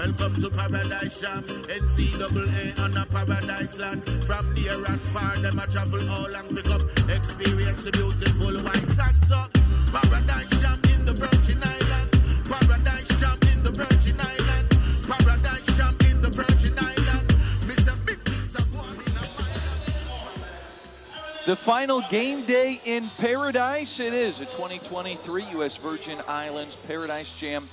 Welcome to Paradise Jam, NCAA on a paradise land. From near and far, them a travel all along to come experience a beautiful white sand. So, Paradise Jam in the Virgin Island. Paradise Jam in the Virgin Island. Paradise Jam in the Virgin Island. Mr. Big Things are going in a The final game day in Paradise. It is a 2023 U.S. Virgin Islands Paradise Jam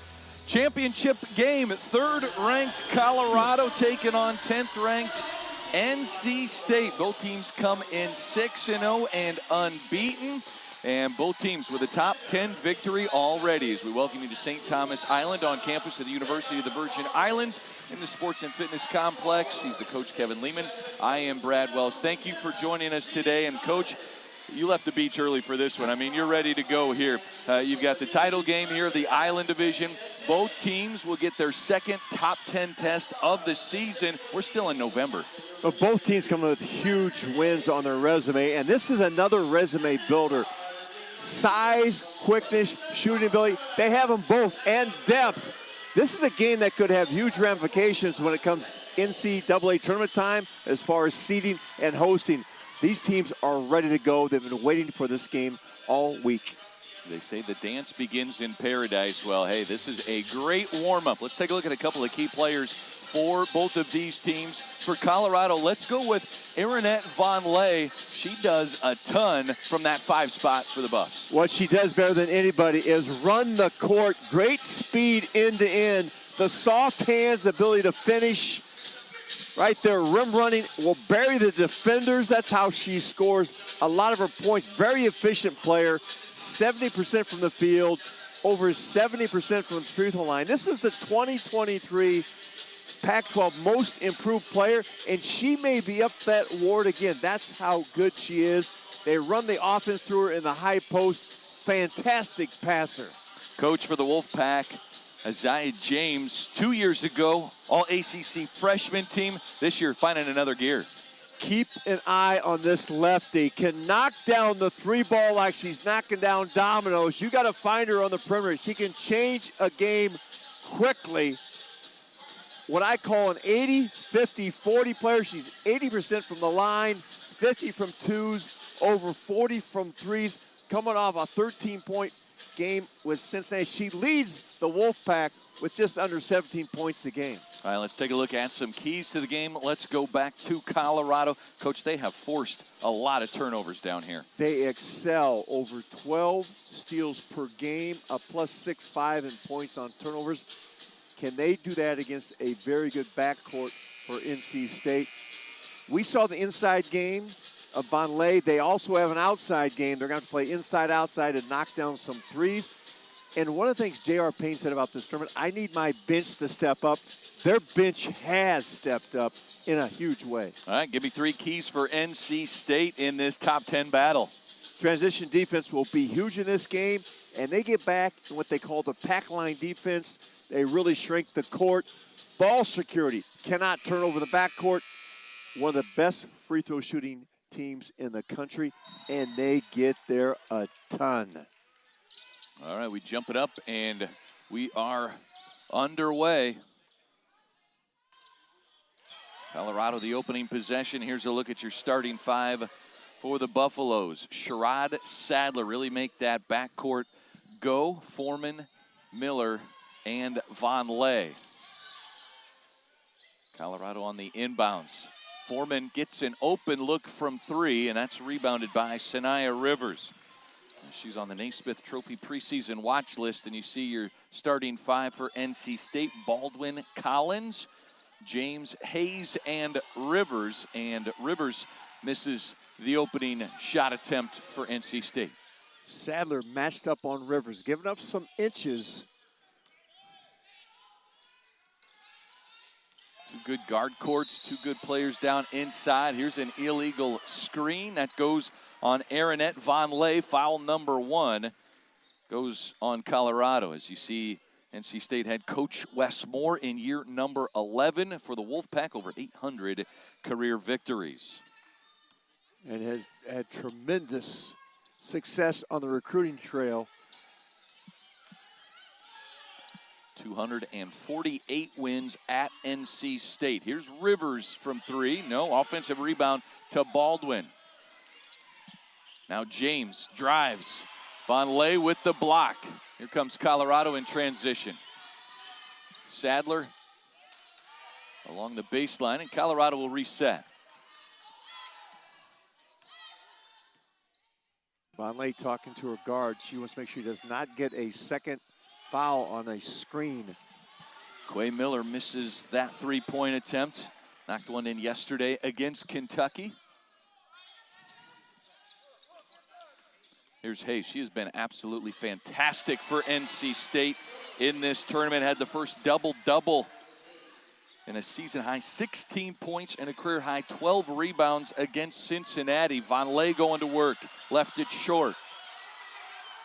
Championship game. Third-ranked Colorado taking on 10th-ranked NC State. Both teams come in 6-0 and unbeaten. And both teams with a top 10 victory already. As we welcome you to St. Thomas Island on campus of the University of the Virgin Islands in the Sports and Fitness Complex. He's the coach, Kevin Lehman. I am Brad Wells. Thank you for joining us today. And Coach, you left the beach early for this one. I mean, you're ready to go here. You've got the title game here, the Island Division. Both teams will get their second top 10 test of the season. We're still in November. But both teams come with huge wins on their resume, and this is another resume builder. Size, quickness, shooting ability, they have them both, and depth. This is a game that could have huge ramifications when it comes NCAA tournament time as far as seeding and hosting. These teams are ready to go. They've been waiting for this game all week. They say the dance begins in paradise. Well, hey, this is a great warm-up. Let's take a look at a couple of key players for both of these teams. For Colorado, let's go with Arinette Von Lay. She does a ton from that 5 spot for the Buffs. What she does better than anybody is run the court, great speed end to end, the soft hands, the ability to finish. Right there, rim running, will bury the defenders. That's how she scores a lot of her points. Very efficient player, 70% from the field, over 70% from the free throw line. This is the 2023 Pac-12 most improved player, and she may be up that award again. That's how good she is. They run the offense through her in the high post. Fantastic passer. Coach for the Wolfpack, Isaiah James, 2 years ago, All-ACC freshman team. This year, finding another gear. Keep an eye on this lefty. Can knock down the 3-ball like she's knocking down dominoes. You got to find her on the perimeter. She can change a game quickly. What I call an 80, 50, 40 player. She's 80% from the line, 50 from twos, over 40 from threes, coming off a 13-point game with Cincinnati. She leads the Wolfpack with just under 17 points a game. All right, let's take a look at some keys to the game. Let's go back to Colorado. Coach, they have forced a lot of turnovers down here. They excel, over 12 steals per game, a plus 6.5 in points on turnovers. Can they do that against a very good backcourt for NC State? We saw the inside game of Von Lay. They also have an outside game. They're going to have to play inside-outside and knock down some threes. And one of the things J.R. Payne said about this tournament, I need my bench to step up. Their bench has stepped up in a huge way. All right, give me 3 keys for NC State in this top 10 battle. Transition defense will be huge in this game, and they get back in what they call the pack line defense. They really shrink the court. Ball security, cannot turn over the backcourt. One of the best free throw shooting teams in the country, and they get there a ton. All right, we jump it up, and we are underway. Colorado, the opening possession. Here's a look at your starting 5 for the Buffaloes. Sherrod, Sadler really make that backcourt go. Foreman, Miller, and Von Lay. Colorado on the inbounds. Foreman gets an open look from 3, and that's rebounded by Sanaya Rivers. She's on the Naismith Trophy preseason watch list, and you see your starting 5 for NC State: Baldwin, Collins, James, Hayes, and Rivers. And Rivers misses the opening shot attempt for NC State. Sadler matched up on Rivers, giving up some inches. 2 good guard courts, 2 good players down inside. Here's an illegal screen that goes on Arinette Von Lay. Foul number 1 goes on Colorado. As you see, NC State head coach Wes Moore in year number 11 for the Wolfpack, over 800 career victories. And has had tremendous success on the recruiting trail. 248 wins at NC State. Here's Rivers from three. No, offensive rebound to Baldwin. Now James drives. Vonleh with the block. Here comes Colorado in transition. Sadler along the baseline, and Colorado will reset. Vonleh talking to her guard. She wants to make sure he does not get a second foul on a screen. Quay Miller misses that three-point attempt. Knocked one in yesterday against Kentucky. Here's Hayes. She has been absolutely fantastic for NC State in this tournament. Had the first double-double in a season-high 16 points and a career-high 12 rebounds against Cincinnati. Vonleh going to work. Left it short.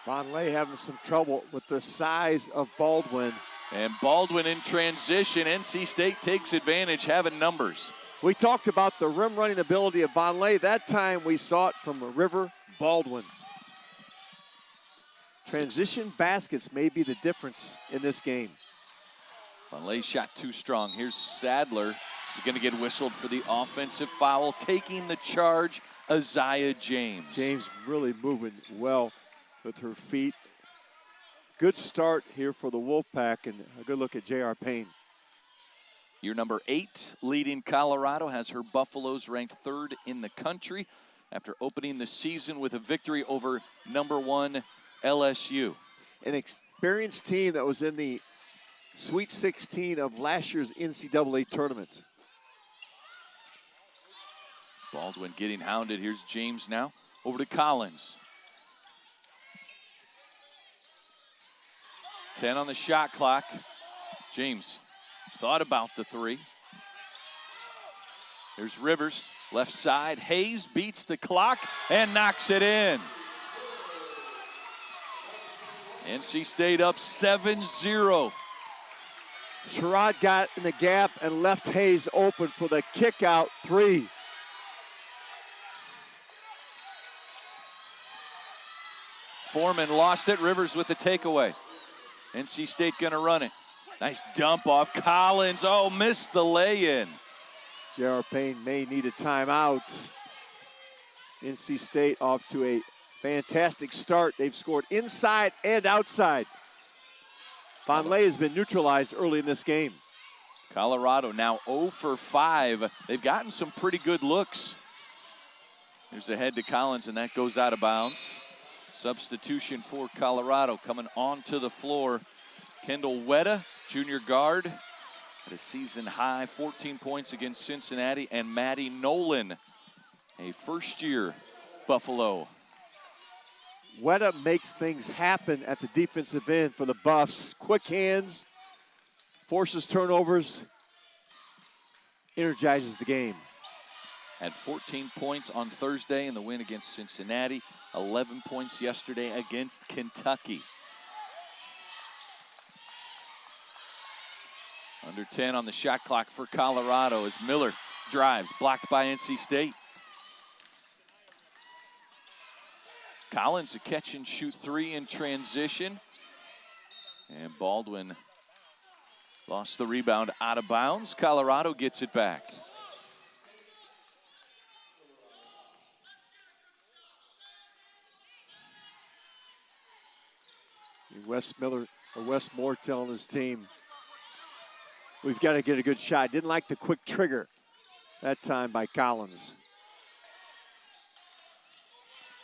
Vonleh having some trouble with the size of Baldwin. And Baldwin in transition. NC State takes advantage, having numbers. We talked about the rim running ability of Vonleh. That time we saw it from River Baldwin. Transition baskets may be the difference in this game. Vonleh shot too strong. Here's Sadler. She's going to get whistled for the offensive foul. Taking the charge, Isaiah James. James really moving well with her feet. Good start here for the Wolfpack, and a good look at J.R. Payne. Year number 8 leading Colorado has her Buffaloes ranked 3rd in the country after opening the season with a victory over number 1 LSU. An experienced team that was in the Sweet 16 of last year's NCAA tournament. Baldwin getting hounded. Here's James now. Over to Collins. 10 on the shot clock. James thought about the three. There's Rivers, left side. Hayes beats the clock and knocks it in. NC State up 7-0. Sherrod got in the gap and left Hayes open for the kick out three. Foreman lost it. Rivers with the takeaway. NC State gonna run it. Nice dump off Collins. Oh, missed the lay-in. J.R. Payne may need a timeout. NC State off to a fantastic start. They've scored inside and outside. Vonleh has been neutralized early in this game. Colorado now 0 for 5. They've gotten some pretty good looks. Here's a head to Collins, and that goes out of bounds. Substitution for Colorado coming onto the floor. Kendall Wetta, junior guard, at a season high 14 points against Cincinnati, and Maddie Nolan, a first-year Buffalo. Wetta makes things happen at the defensive end for the Buffs. Quick hands, forces turnovers, energizes the game. Had 14 points on Thursday in the win against Cincinnati, 11 points yesterday against Kentucky. Under 10 on the shot clock for Colorado as Miller drives, blocked by NC State. Collins a catch and shoot three in transition. And Baldwin lost the rebound out of bounds. Colorado gets it back. Wes Moore telling his team, we've got to get a good shot. Didn't like the quick trigger that time by Collins.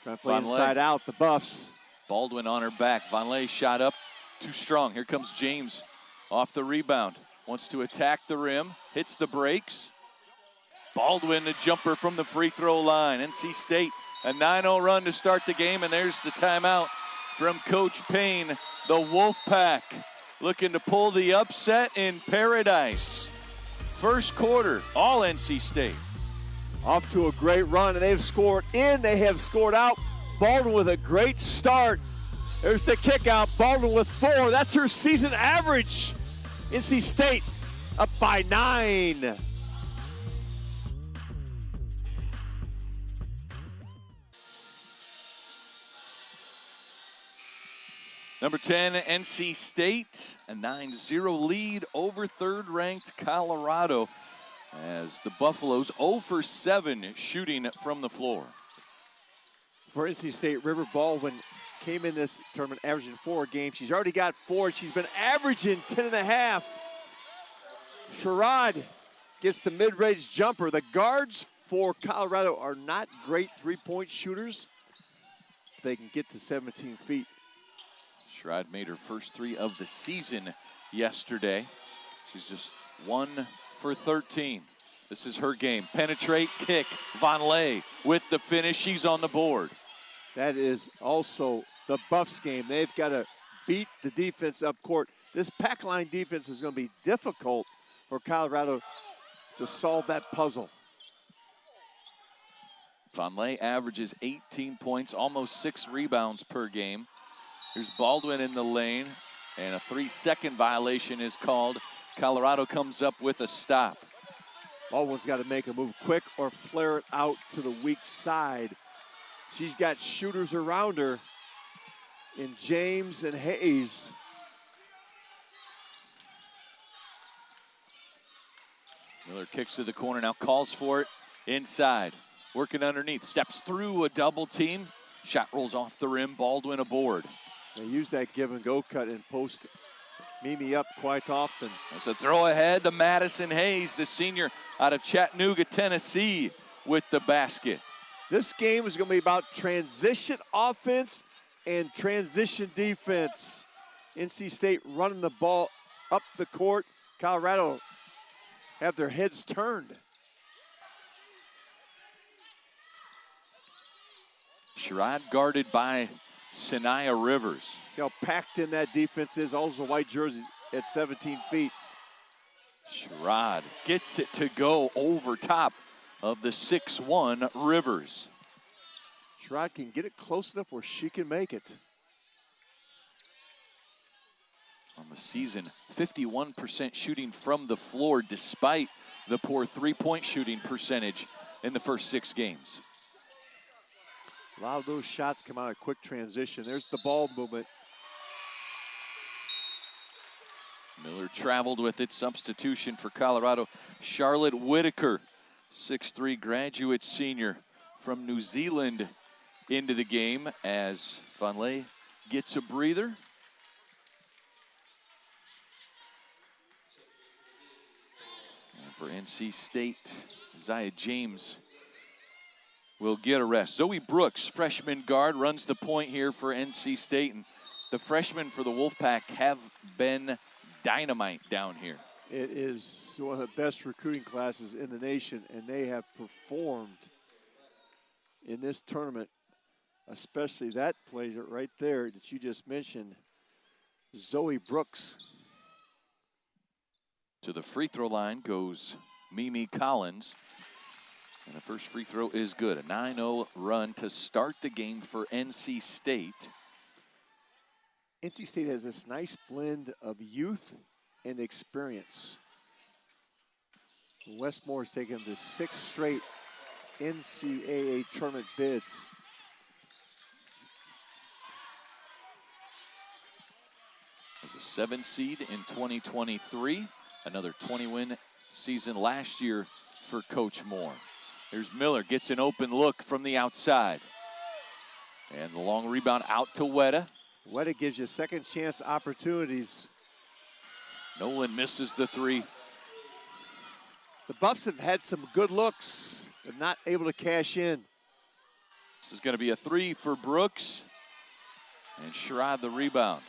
Trying to play inside out, the Buffs. Baldwin on her back. Vonleh shot up, too strong. Here comes James off the rebound. Wants to attack the rim, hits the brakes. Baldwin, a jumper from the free throw line. NC State, a 9-0 run to start the game, and there's the timeout from Coach Payne. The Wolfpack looking to pull the upset in Paradise. First quarter, all NC State. Off to a great run, and they've scored in, they have scored out. Baldwin with a great start. There's the kick out, Baldwin with 4. That's her season average. NC State up by 9. Number 10, NC State, a 9-0 lead over third-ranked Colorado as the Buffaloes 0 for 7 shooting from the floor. For NC State, River Baldwin came in this tournament averaging 4 games. She's already got 4. She's been averaging 10.5. Sherrod gets the mid-range jumper. The guards for Colorado are not great three-point shooters. They can get to 17 feet. Sherrod made her first 3 of the season yesterday. She's just 1 for 13. This is her game. Penetrate, kick. Von Ley with the finish. She's on the board. That is also the Buffs game. They've got to beat the defense up court. This pack line defense is going to be difficult for Colorado to solve that puzzle. Von Ley averages 18 points, almost 6 rebounds per game. Here's Baldwin in the lane, and a 3-second violation is called. Colorado comes up with a stop. Baldwin's got to make a move quick or flare it out to the weak side. She's got shooters around her in James and Hayes. Miller kicks to the corner, now calls for it inside. Working underneath, steps through a double team. Shot rolls off the rim, Baldwin aboard. They use that give and go cut and post Mimi up quite often. It's a throw ahead to Madison Hayes, the senior out of Chattanooga, Tennessee, with the basket. This game is going to be about transition offense and transition defense. NC State running the ball up the court. Colorado have their heads turned. Sherrod guarded by Sanaya Rivers. See how packed in that defense is. Also white jerseys at 17 feet. Sherrod gets it to go over top of the 6'1" Rivers. Sherrod can get it close enough where she can make it. On the season, 51% shooting from the floor despite the poor three-point shooting percentage in the first 6 games. A lot of those shots come out of quick transition. There's the ball movement. Miller traveled with it. Substitution for Colorado. Charlotte Whitaker, 6'3" graduate senior from New Zealand, into the game as Von Ley gets a breather. And for NC State, Zia James will get a rest. Zoe Brooks, freshman guard, runs the point here for NC State. And the freshmen for the Wolfpack have been dynamite down here. It is one of the best recruiting classes in the nation, and they have performed in this tournament, especially that player right there that you just mentioned, Zoe Brooks. To the free throw line goes Mimi Collins. And the first free throw is good. A 9-0 run to start the game for NC State. NC State has this nice blend of youth and experience. Westmore has taken the 6 straight NCAA tournament bids. As a 7 seed in 2023. Another 20-win season last year for Coach Moore. Here's Miller, gets an open look from the outside. And the long rebound out to Weta. Weta gives you second chance opportunities. Nolan misses the 3. The Buffs have had some good looks, but not able to cash in. This is going to be a 3 for Brooks. And Sherrod the rebound.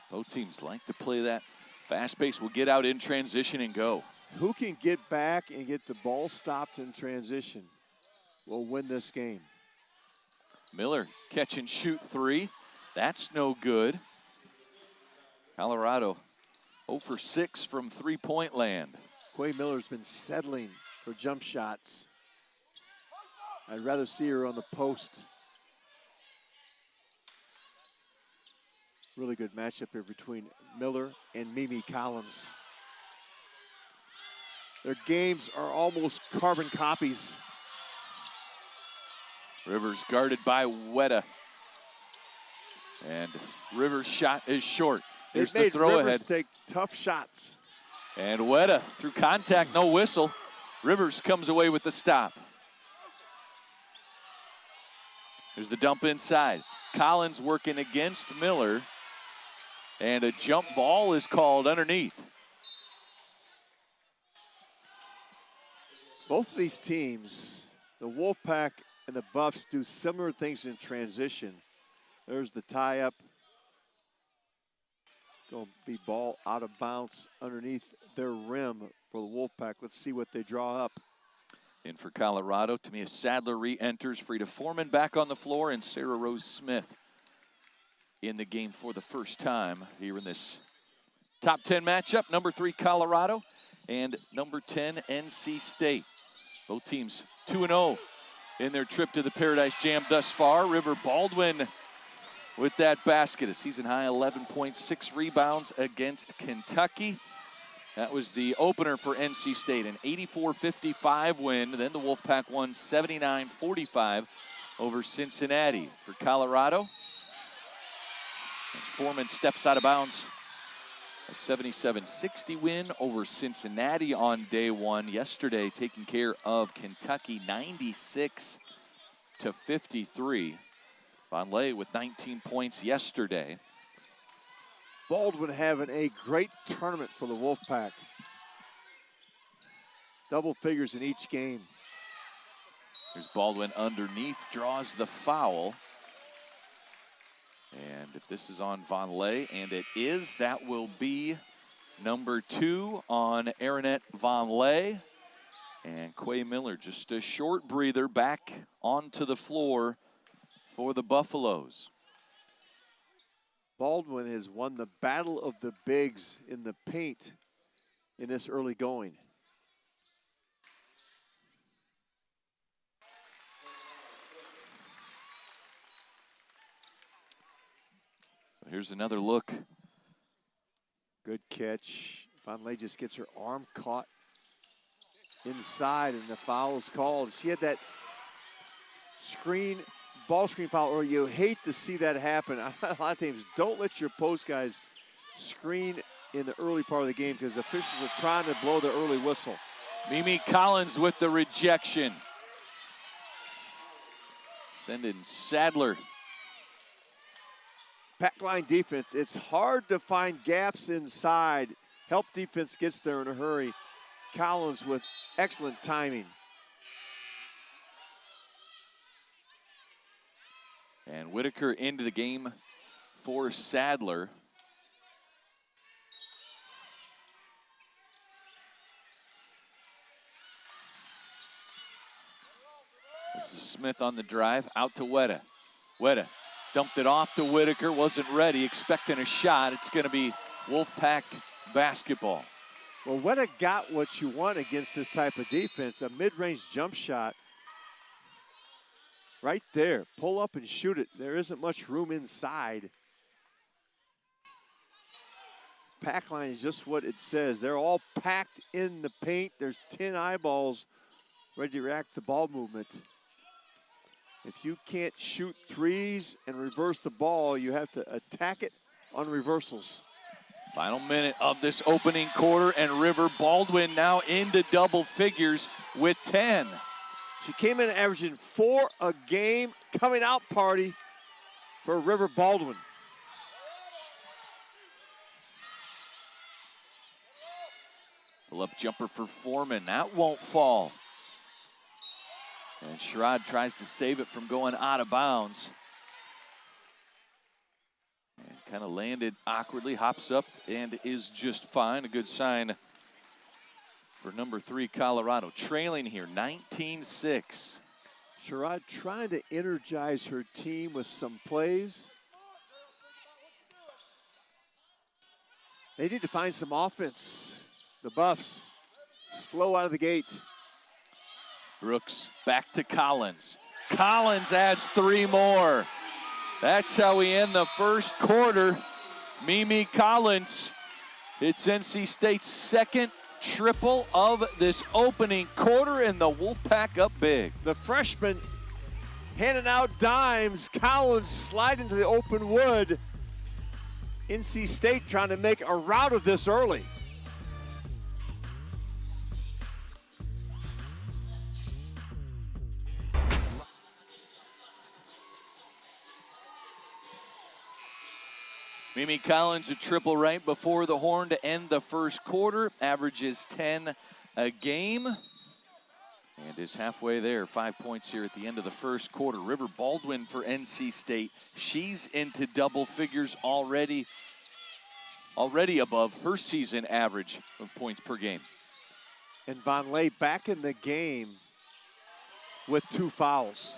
Both teams like to play that fast pace. Will get out in transition and go. Who can get back and get the ball stopped in transition will win this game. Miller catch and shoot 3. That's no good. Colorado 0 for 6 from three-point land. Quay Miller's been settling for jump shots. I'd rather see her on the post. Really good matchup here between Miller and Mimi Collins. Their games are almost carbon copies. Rivers guarded by Weta. And Rivers' shot is short. Here's the throw Rivers ahead. Take tough shots. And Weta through contact, no whistle. Rivers comes away with the stop. Here's the dump inside. Collins working against Miller. And a jump ball is called underneath. Both of these teams, the Wolfpack and the Buffs, do similar things in transition. There's the tie-up. Going to be ball out of bounds underneath their rim for the Wolfpack. Let's see what they draw up. In for Colorado, Tamia Sadler re-enters. Frida Foreman back on the floor, and Sarah Rose Smith in the game for the first time here in this top 10 matchup. Number 3 Colorado and number 10 NC State. Both teams 2-0 in their trip to the Paradise Jam thus far. River Baldwin with that basket, a season-high 11.6 rebounds against Kentucky. That was the opener for NC State, an 84-55 win. Then the Wolfpack won 79-45 over Cincinnati. For Colorado, as Foreman steps out of bounds, a 77-60 win over Cincinnati on day one. Yesterday, taking care of Kentucky 96-53. Vonleh with 19 points yesterday. Baldwin having a great tournament for the Wolfpack. Double figures in each game. Here's Baldwin underneath, draws the foul. And if this is on Vonleh, and it is, that will be number 2 on Aaronette Vonleh. And Quay Miller, just a short breather, back onto the floor for the Buffaloes. Baldwin has won the battle of the bigs in the paint in this early going. So here's another look. Good catch. Vonleh just gets her arm caught inside, and the foul is called. She had that ball screen foul, or you hate to see that happen. A lot of times, don't let your post guys screen in the early part of the game because the officials are trying to blow the early whistle. Mimi Collins with the rejection. Send in Sadler. Pack line defense, it's hard to find gaps inside. Help defense gets there in a hurry. Collins with excellent timing. And Whitaker into the game for Sadler. This is Smith on the drive, out to Weta. Weta dumped it off to Whitaker, wasn't ready, expecting a shot. It's going to be Wolfpack basketball. Well, Weta got what you want against this type of defense, a mid-range jump shot. Right there, pull up and shoot it. There isn't much room inside. Pack line is just what it says. They're all packed in the paint. There's 10 eyeballs ready to react to the ball movement. If you can't shoot threes and reverse the ball, you have to attack it on reversals. Final minute of this opening quarter, and River Baldwin now into double figures with 10. She came in averaging 4 a game. Coming out party for River Baldwin. Pull-up jumper for Foreman. That won't fall. And Sherrod tries to save it from going out of bounds. And kind of landed awkwardly, hops up, and is just fine. A good sign for number 3 Colorado. Trailing here, 19-6. Sherrod trying to energize her team with some plays. They need to find some offense. The Buffs slow out of the gate. Brooks back to Collins. Collins adds 3 more. That's how we end the first quarter. Mimi Collins, it's NC State's second triple of this opening quarter, and the Wolfpack up big. The freshman handing out dimes. Collins sliding to the open wood. NC State trying to make a rout of this early. Mimi Collins a triple right before the horn to end the first quarter. Averages 10 a game. And is halfway there. 5 points here at the end of the first quarter. River Baldwin for NC State. She's into double figures already above her season average of points per game. And Von Lay back in the game with 2 fouls.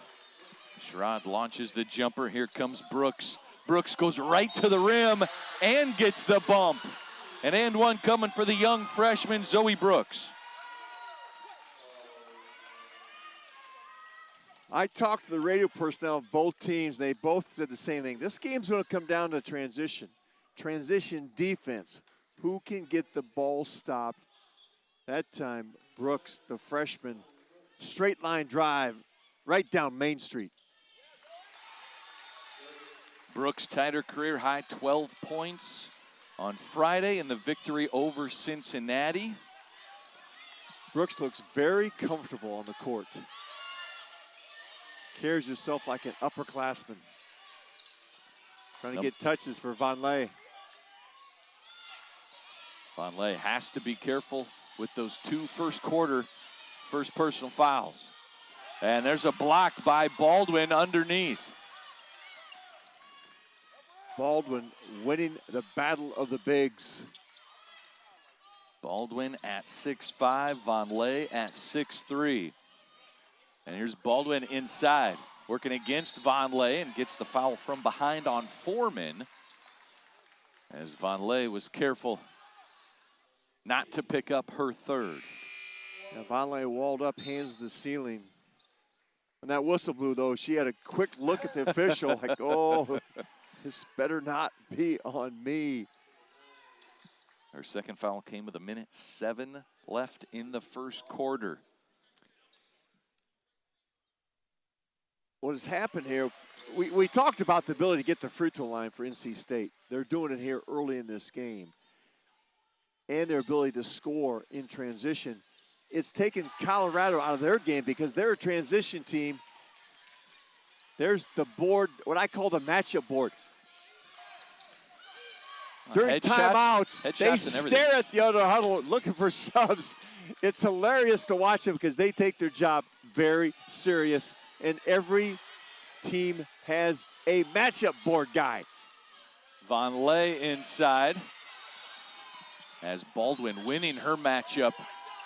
Sherrod launches the jumper. Here comes Brooks. Brooks goes right to the rim and gets the bump. An and one coming for the young freshman, Zoe Brooks. I talked to the radio personnel of both teams. They both said the same thing. This game's going to come down to transition. Transition defense. Who can get the ball stopped? That time, Brooks, the freshman, straight line drive right down Main Street. Brooks tied her career high 12 points on Friday in the victory over Cincinnati. Brooks looks very comfortable on the court. Carries herself like an upperclassman. Trying to get touches for Von Lay. Von Lay has to be careful with those 2 first personal fouls. And there's a block by Baldwin underneath. Baldwin winning the battle of the bigs. Baldwin at 6'5", Von Lay at 6'3". And here's Baldwin inside, working against Von Lay and gets the foul from behind on Foreman. As Von Lay was careful not to pick up her third. Now Von Lay walled up, hands to the ceiling. When that whistle blew, though, she had a quick look at the official, like, oh, this better not be on me. Her second foul came with 1:07 left in the first quarter. What has happened here, we talked about the ability to get the free throw line for NC State. They're doing it here early in this game. And their ability to score in transition. It's taken Colorado out of their game because they're a transition team. There's the board, what I call the matchup board. During timeouts, they stare at the other huddle looking for subs. It's hilarious to watch them because they take their job very serious. And every team has a matchup board guy. Von Lay inside. As Baldwin winning her matchup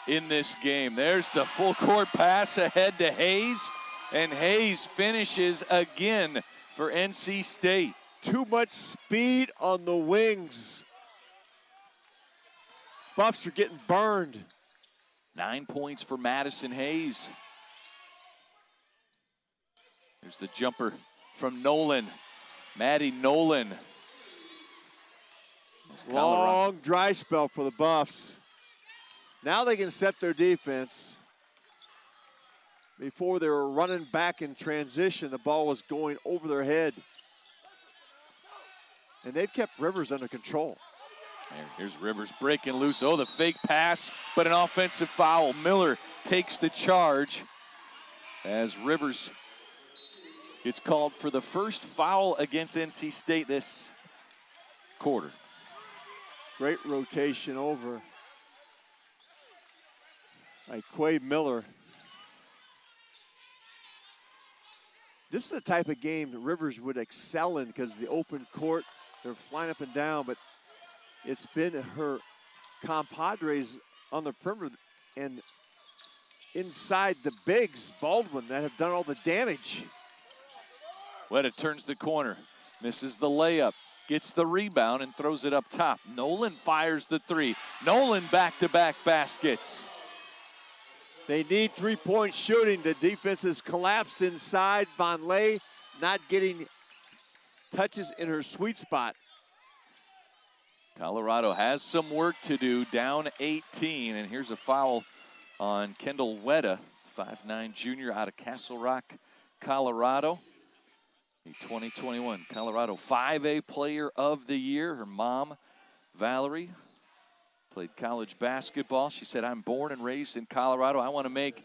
in this game. There's the full court pass ahead to Hayes. And Hayes finishes again for NC State. Too much speed on the wings. Buffs are getting burned. 9 points for Madison Hayes. There's the jumper from Nolan. Maddie Nolan. Long dry spell for the Buffs. Now they can set their defense. Before they were running back in transition, the ball was going over their head. And they've kept Rivers under control. Here's Rivers breaking loose. Oh, the fake pass, but an offensive foul. Miller takes the charge as Rivers gets called for the first foul against NC State this quarter. Great rotation over by Quade Miller. This is the type of game that Rivers would excel in because of the open court. They're flying up and down, but it's been her compadres on the perimeter and inside the bigs, Baldwin, that have done all the damage. Weta turns the corner, misses the layup, gets the rebound and throws it up top. Nolan fires the three. Nolan back-to-back baskets. They need three-point shooting. The defense has collapsed inside. Von Lay not getting touches in her sweet spot. Colorado has some work to do, down 18. And here's a foul on Kendall Weta, 5'9" junior out of Castle Rock, Colorado. The 2021 Colorado 5A Player of the Year. Her mom, Valerie, played college basketball. She said, I'm born and raised in Colorado. I want to make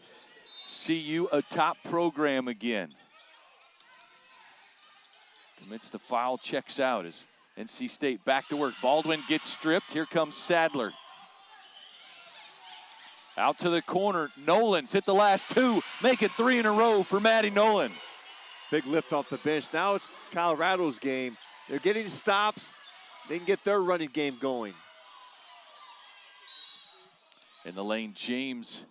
CU a top program again. Commits the foul, checks out as NC State back to work. Baldwin gets stripped. Here comes Sadler. Out to the corner. Nolan's hit the last two. Make it 3 in a row for Maddie Nolan. Big lift off the bench. Now it's Colorado's game. They're getting stops. They can get their running game going. In the lane, James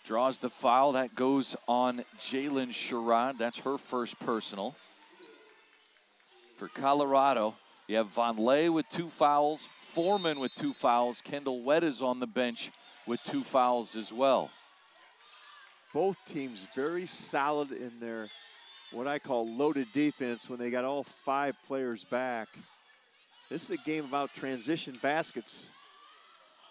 draws the foul. That goes on Jalen Sherrod. That's her first personal. For Colorado, you have Von Lay with 2 fouls, Foreman with 2 fouls. Kendall Wett is on the bench with 2 fouls as well. Both teams very solid in their, what I call loaded defense when they got all 5 players back. This is a game about transition baskets.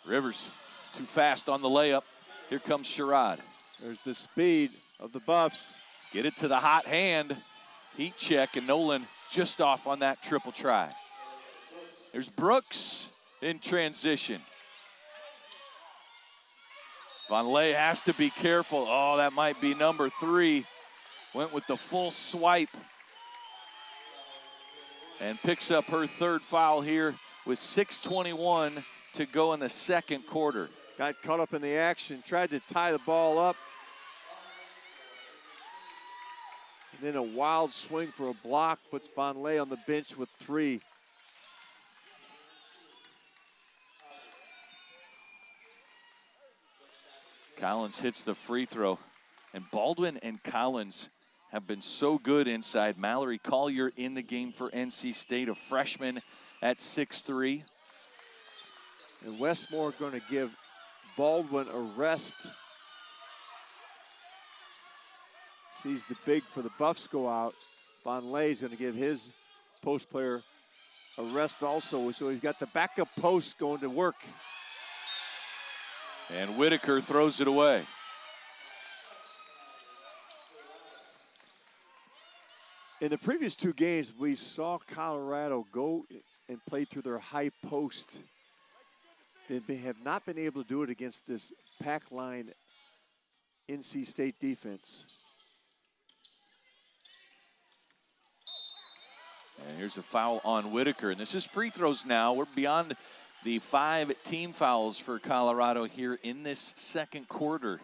Rivers, too fast on the layup. Here comes Sherrod. There's the speed of the Buffs. Get it to the hot hand. Heat check, and Nolan just off on that triple try. There's Brooks in transition. Von Lay has to be careful. Oh, that might be number 3. Went with the full swipe. And picks up her 3rd foul here with 6:21 to go in the second quarter. Got caught up in the action, tried to tie the ball up. And then a wild swing for a block puts Von Lay on the bench with 3. Collins hits the free throw. And Baldwin and Collins have been so good inside. Mallory Collier in the game for NC State, a freshman at 6'3". And Westmore going to give Baldwin a rest. Sees the big for the Buffs go out. Von Lay is going to give his post player a rest also. So we've got the backup post going to work. And Whitaker throws it away. In the previous 2 games, we saw Colorado go and play through their high post. They have not been able to do it against this pack line NC State defense. And here's a foul on Whitaker. And this is free throws now. We're beyond the 5 team fouls for Colorado here in this second quarter.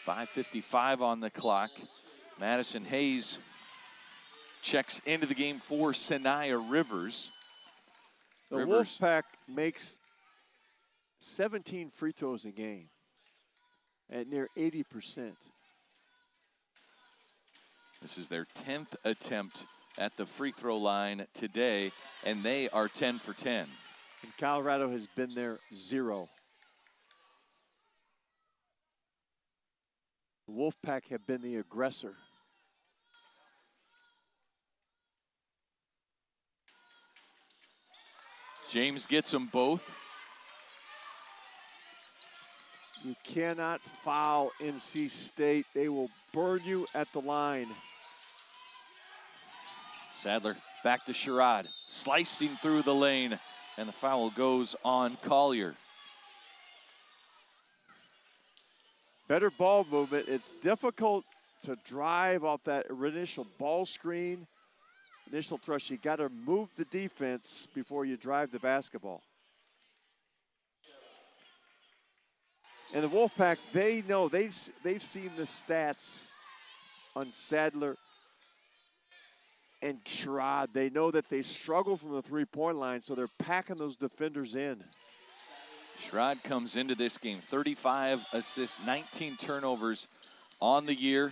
5:55 on the clock. Madison Hayes checks into the game for Sanaya Rivers. The Wolfpack makes 17 free throws a game at near 80%. This is their 10th attempt at the free throw line today, and they are 10 for 10. And Colorado has been there 0. The Wolfpack have been the aggressor. James gets them both. You cannot foul NC State. They will burn you at the line. Sadler back to Sherrod, slicing through the lane, and the foul goes on Collier. Better ball movement. It's difficult to drive off that initial ball screen, initial thrust. You got to move the defense before you drive the basketball. And the Wolfpack, they know, they've seen the stats on Sadler and Sherrod. They know that they struggle from the three-point line, so they're packing those defenders in. Sherrod comes into this game, 35 assists, 19 turnovers on the year.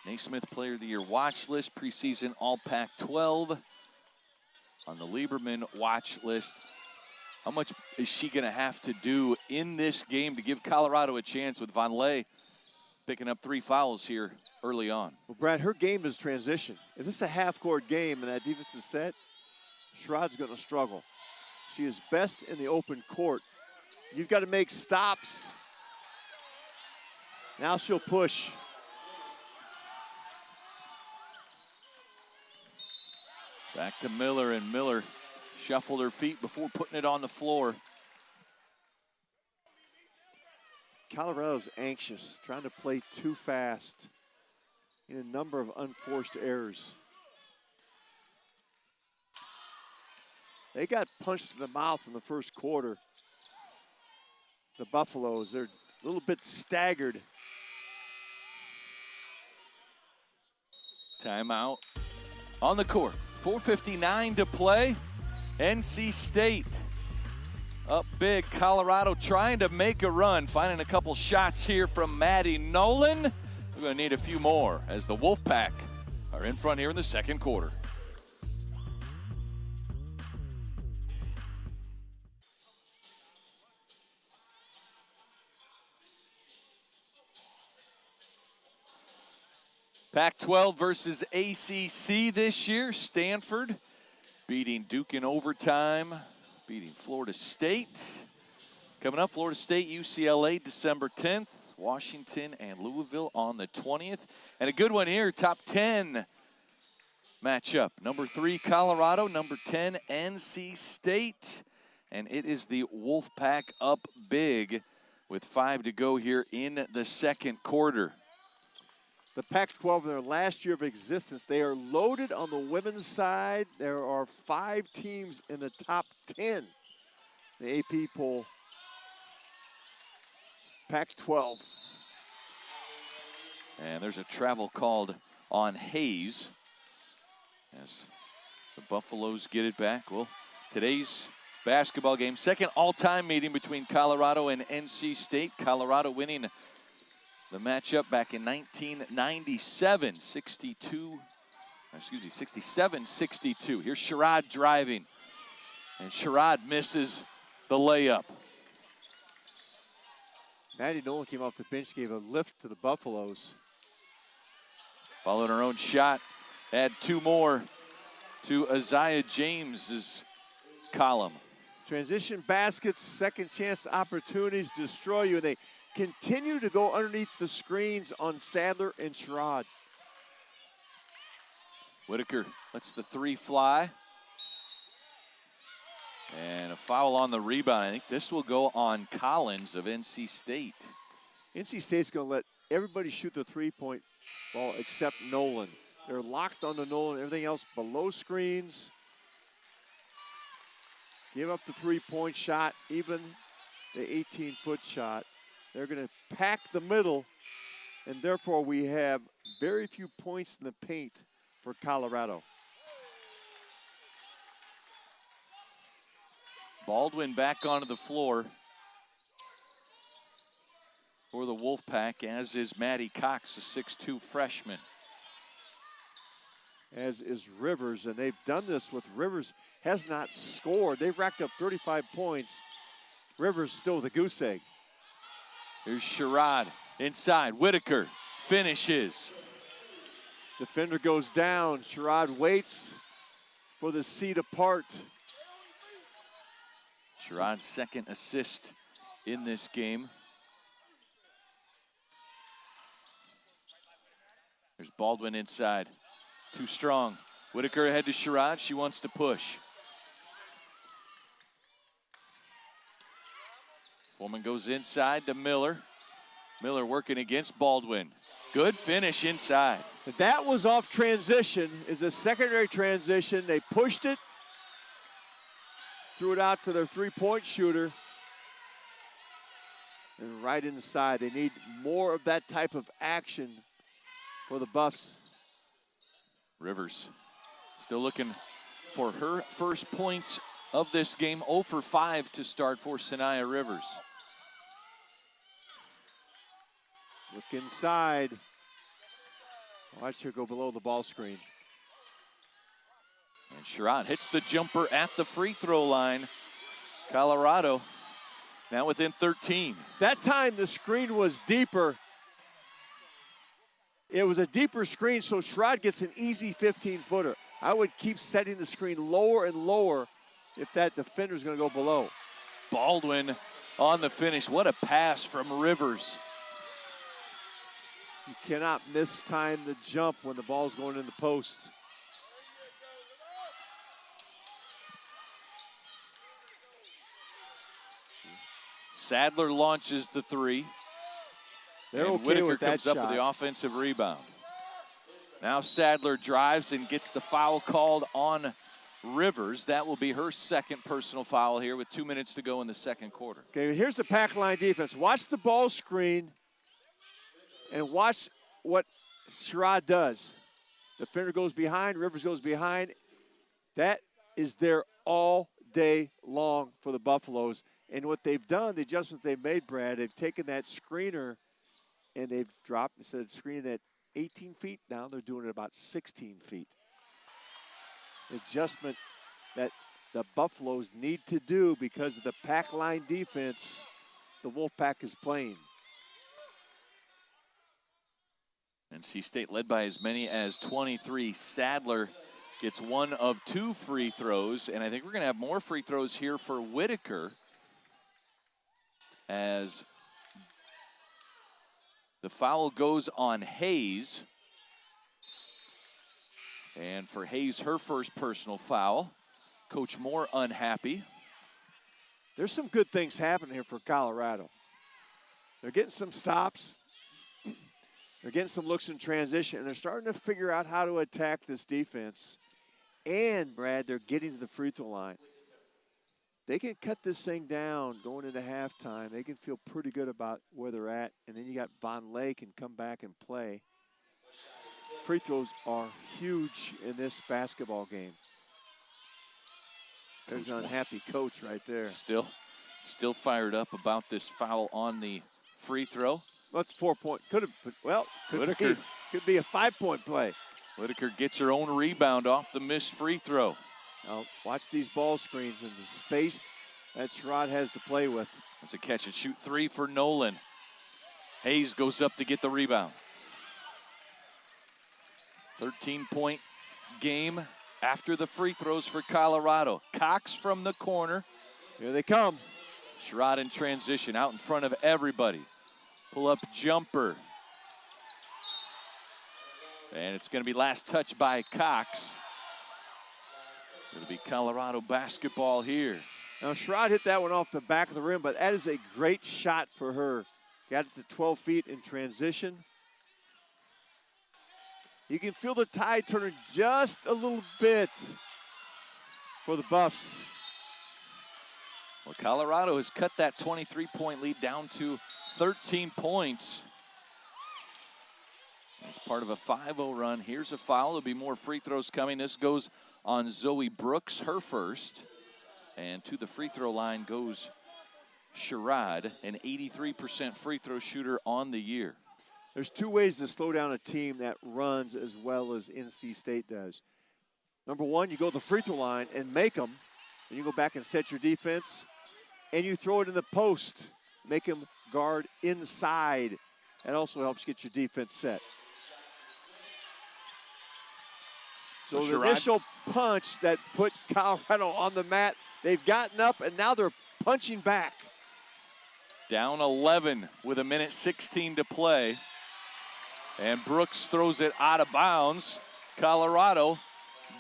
Naismith Player of the Year watch list, preseason All-Pac-12 on the Lieberman watch list. How much is she going to have to do in this game to give Colorado a chance with Von Lay picking up 3 fouls here early on? Well, Brad, her game is transition. If this is a half-court game and that defense is set, Sherrod's going to struggle. She is best in the open court. You've got to make stops. Now she'll push. Back to Miller, and Miller shuffled her feet before putting it on the floor. Colorado's anxious, trying to play too fast in a number of unforced errors. They got punched in the mouth in the first quarter. The Buffaloes, they're a little bit staggered. Timeout on the court. 4:59 to play. NC State up big. Colorado trying to make a run, finding a couple shots here from Maddie Nolan. We're going to need a few more as the Wolfpack are in front here in the second quarter. Pac-12 versus ACC this year. Stanford beating Duke in overtime, beating Florida State. Coming up, Florida State, UCLA, December 10th. Washington and Louisville on the 20th. And a good one here, top 10 matchup. Number 3, Colorado. Number 10, NC State. And it is the Wolfpack up big with 5 to go here in the second quarter. The Pac-12 in their last year of existence, they are loaded on the women's side. There are 5 teams in the top 10. The AP poll. Pac-12. And there's a travel called on Hayes as the Buffaloes get it back. Well, today's basketball game, second all-time meeting between Colorado and NC State. Colorado winning the matchup back in 1997, 67-62. Here's Sherrod driving, and Sherrod misses the layup. Maddie Nolan came off the bench, gave a lift to the Buffaloes. Followed her own shot, add 2 more to Isaiah James's column. Transition baskets, second chance opportunities destroy you. They continue to go underneath the screens on Sadler and Sherrod. Whitaker lets the 3 fly. And a foul on the rebound. I think this will go on Collins of NC State. NC State's going to let everybody shoot the 3-point ball except Nolan. They're locked onto Nolan. Everything else below screens. Give up the 3-point shot, even the 18-foot shot. They're going to pack the middle, and therefore we have very few points in the paint for Colorado. Baldwin back onto the floor for the Wolfpack, as is Maddie Cox, a 6'2" freshman. As is Rivers, and they've done this with Rivers has not scored. They've racked up 35 points. Rivers still with a goose egg. Here's Sherrod inside. Whitaker finishes. Defender goes down. Sherrod waits for the seat apart. Sherrod's second assist in this game. There's Baldwin inside. Too strong. Whitaker ahead to Sherrod. She wants to push. Foreman goes inside to Miller. Miller working against Baldwin. Good finish inside. That was off transition, is a secondary transition. They pushed it, threw it out to their 3-point shooter, and right inside. They need more of that type of action for the Buffs. Rivers still looking for her first points of this game. 0 for 5 to start for Sanaya Rivers. Look inside. Watch her go below the ball screen. And Sherrod hits the jumper at the free throw line. Colorado now within 13. That time the screen was deeper. It was a deeper screen, so Sherrod gets an easy 15-footer. I would keep setting the screen lower and lower if that defender's going to go below. Baldwin on the finish. What a pass from Rivers. You cannot mistime the jump when the ball's going in the post. Sadler launches the three. They're and okay Whitaker with that comes up shot. with the offensive rebound. Now Sadler drives and gets the foul called on Rivers. That will be her second personal foul here with 2 minutes to go in the second quarter. Okay, here's the pack line defense. Watch the ball screen and watch what Sherrod does. Defender goes behind, Rivers goes behind. That is there all day long for the Buffaloes. And what they've done, the adjustments they've made, Brad, they've taken that screener and they've dropped, instead of screening at 18 feet, now they're doing it about 16 feet. Adjustment that the Buffaloes need to do because of the pack line defense the Wolfpack is playing. NC State led by as many as 23. Sadler gets one of 2 free throws, and I think we're going to have more free throws here for Whitaker as the foul goes on Hayes. And for Hayes, her first personal foul. Coach Moore unhappy. There's some good things happening here for Colorado. They're getting some stops. They're getting some looks in transition, and they're starting to figure out how to attack this defense. And, Brad, they're getting to the free throw line. They can cut this thing down going into halftime. They can feel pretty good about where they're at. And then you got Von Lake can come back and play. Free throws are huge in this basketball game. There's an unhappy coach right there. Still fired up about this foul on the free throw. That's 4 point. Could be a 5 point play. Whitaker gets her own rebound off the missed free throw. Now watch these ball screens and the space that Sherrod has to play with. That's a catch and shoot 3 for Nolan. Hayes goes up to get the rebound. 13-point game after the free throws for Colorado. Cox from the corner. Here they come. Sherrod in transition out in front of everybody. Pull-up jumper. And it's going to be last touch by Cox. It'll be Colorado basketball here. Now Sherrod hit that one off the back of the rim, but that is a great shot for her. Got it to 12 feet in transition. You can feel the tide turning just a little bit for the Buffs. Well, Colorado has cut that 23-point lead down to 13 points. As part of a 5-0 run, here's a foul. There'll be more free throws coming. This goes on Zoe Brooks, her first. And to the free throw line goes Sherrod, an 83% free throw shooter on the year. There's 2 ways to slow down a team that runs as well as NC State does. Number 1, you go to the free throw line and make them. Then you go back and set your defense. And you throw it in the post. Make them guard inside. That also helps get your defense set. So the initial punch that put Colorado on the mat, they've gotten up and now they're punching back. Down 11 with 1:16 to play. And Brooks throws it out of bounds. Colorado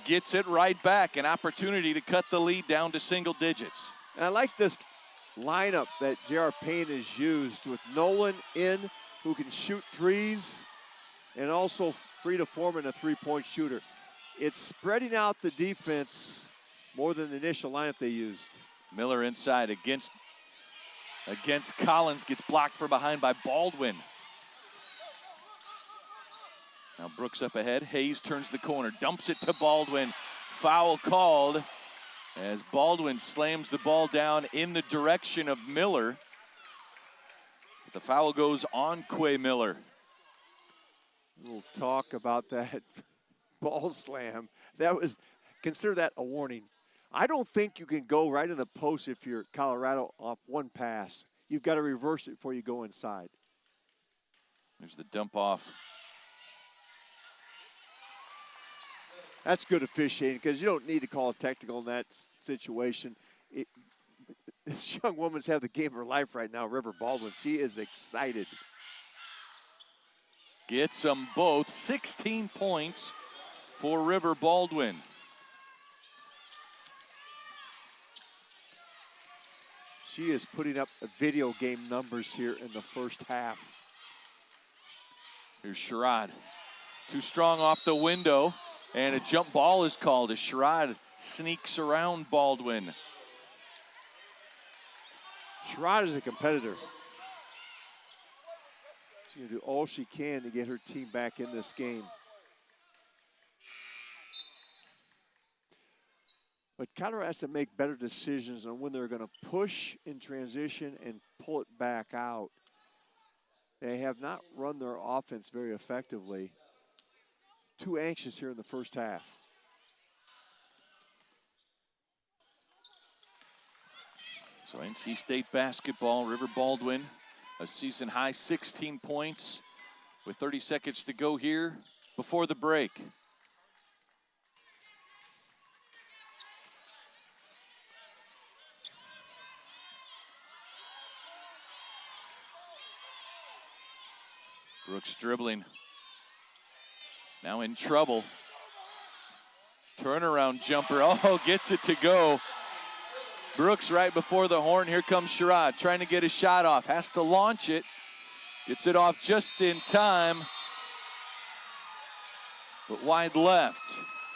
gets it right back. An opportunity to cut the lead down to single digits. And I like this lineup that J.R. Payne has used with Nolan in, who can shoot threes, and also Frida Foreman, a three-point shooter. It's spreading out the defense more than the initial lineup they used. Miller inside against Collins, gets blocked from behind by Baldwin. Now Brooks up ahead. Hayes turns the corner, dumps it to Baldwin. Foul called as Baldwin slams the ball down in the direction of Miller. But the foul goes on Quay Miller. We'll talk about that ball slam. Consider that a warning. I don't think you can go right in the post if you're Colorado off one pass. You've got to reverse it before you go inside. There's the dump off. That's good officiating because you don't need to call a technical in that situation. This young woman's having the game of her life right now, River Baldwin. She is excited. Gets them both. 16 points for River Baldwin. She is putting up video game numbers here in the first half. Here's Sherrod. Too strong off the window, and a jump ball is called as Sherrod sneaks around Baldwin. Sherrod is a competitor. She's going to do all she can to get her team back in this game. But Colorado has to make better decisions on when they're going to push in transition and pull it back out. They have not run their offense very effectively. Too anxious here in the first half. So NC State basketball, River Baldwin, a season high 16 points with 30 seconds to go here before the break. Brooks dribbling. Now in trouble. Turnaround jumper. Oh, gets it to go. Brooks right before the horn. Here comes Sherrod trying to get a shot off. Has to launch it. Gets it off just in time. But wide left.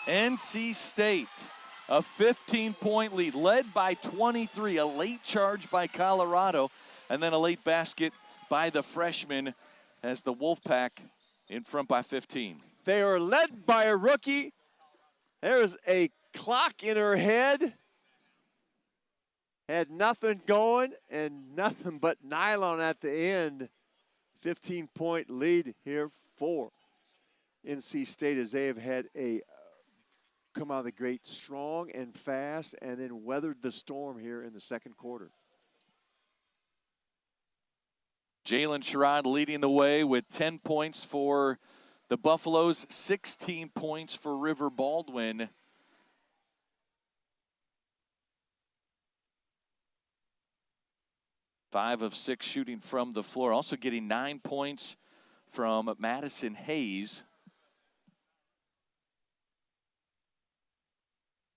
NC State, a 15-point lead, led by 23. A late charge by Colorado, and then a late basket by the freshman as the Wolfpack in front by 15. They are led by a rookie. There's a clock in her head. Had nothing going and nothing but nylon at the end. 15-point lead here for NC State as they have had a come out of the gate strong and fast and then weathered the storm here in the second quarter. Jalen Sherrod leading the way with 10 points for the Buffaloes, 16 points for River Baldwin. Five of 6 shooting from the floor. Also getting 9 points from Madison Hayes.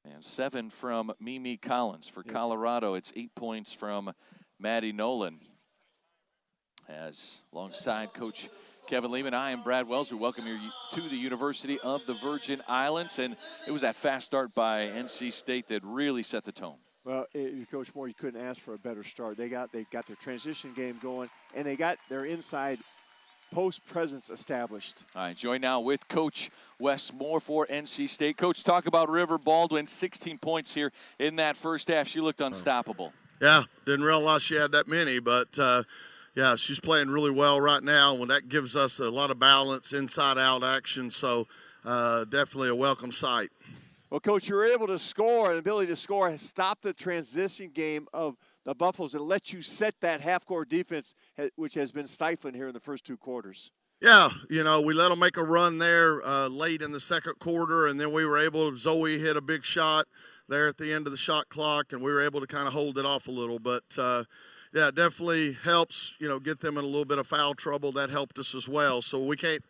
And 7 from Mimi Collins. For Colorado, it's 8 points from Maddie Nolan. As alongside Coach Kevin Lehman, I am Brad Wells. We welcome you to the University of the Virgin Islands. And it was that fast start by NC State that really set the tone. Well, Coach Moore, you couldn't ask for a better start. They got their transition game going, and they got their inside post presence established. All right, join now with Coach Wes Moore for NC State. Coach, talk about River Baldwin, 16 points here in that first half. She looked unstoppable. Yeah, didn't realize she had that many, but yeah, she's playing really well right now. When that gives us a lot of balance, inside-out action, so definitely a welcome sight. Well, Coach, you're able to score, and ability to score has stopped the transition game of the Buffaloes and let you set that half-court defense, which has been stifling here in the first 2 quarters. Yeah, you know, we let them make a run there late in the second quarter, and then we were able to, Zoe hit a big shot there at the end of the shot clock, and we were able to kind of hold it off a little. But, yeah, it definitely helps, you know, get them in a little bit of foul trouble. That helped us as well. So we can't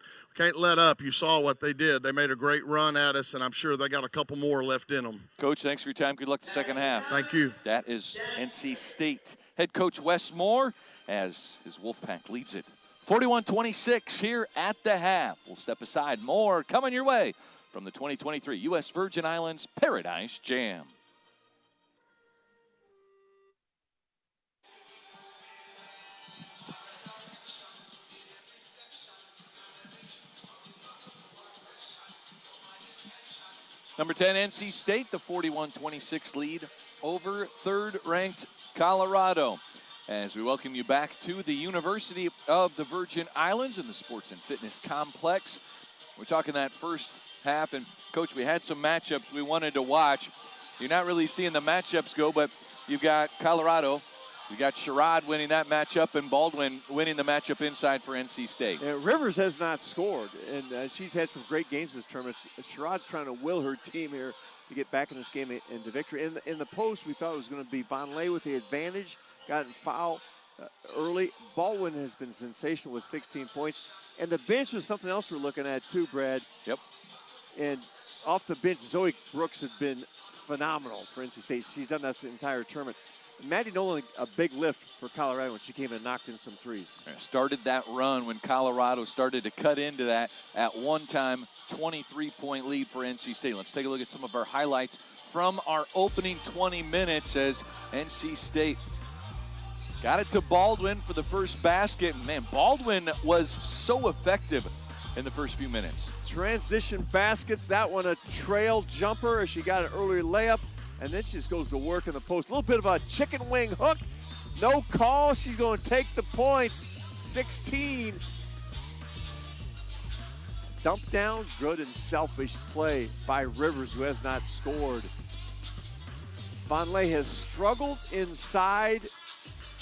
let up. You saw what they did. They made a great run at us, and I'm sure they got a couple more left in them. Coach, thanks for your time. Good luck the second half. Thank you. That is NC State head coach Wes Moore as his Wolfpack leads it 41-26 here at the half. We'll step aside. More coming your way from the 2023 U.S. Virgin Islands Paradise Jam. Number 10, NC State, the 41-26 lead over third-ranked Colorado. As we welcome you back to the University of the Virgin Islands in the Sports and Fitness Complex. We're talking that first half, and Coach, we had some matchups we wanted to watch. You're not really seeing the matchups go, but you've got Colorado. You got Sherrod winning that matchup and Baldwin winning the matchup inside for NC State. Yeah, Rivers has not scored, and she's had some great games this tournament. Sherrod's trying to will her team here to get back in this game into victory. In the post, we thought it was going to be Vonleh with the advantage, got in foul early. Baldwin has been sensational with 16 points. And the bench was something else we're looking at too, Brad. Yep. And off the bench, Zoe Brooks has been phenomenal for NC State. She's done this entire tournament. Maddie Nolan, a big lift for Colorado when she came and knocked in some threes. Started that run when Colorado started to cut into that. At one time, 23-point lead for NC State. Let's take a look at some of our highlights from our opening 20 minutes as NC State got it to Baldwin for the first basket. Man, Baldwin was so effective in the first few minutes. Transition baskets, that one a trail jumper as she got an early layup, and then she just goes to work in the post. A little bit of a chicken wing hook, no call. She's going to take the points, 16. Dump down, good and selfish play by Rivers, who has not scored. Vonleh has struggled inside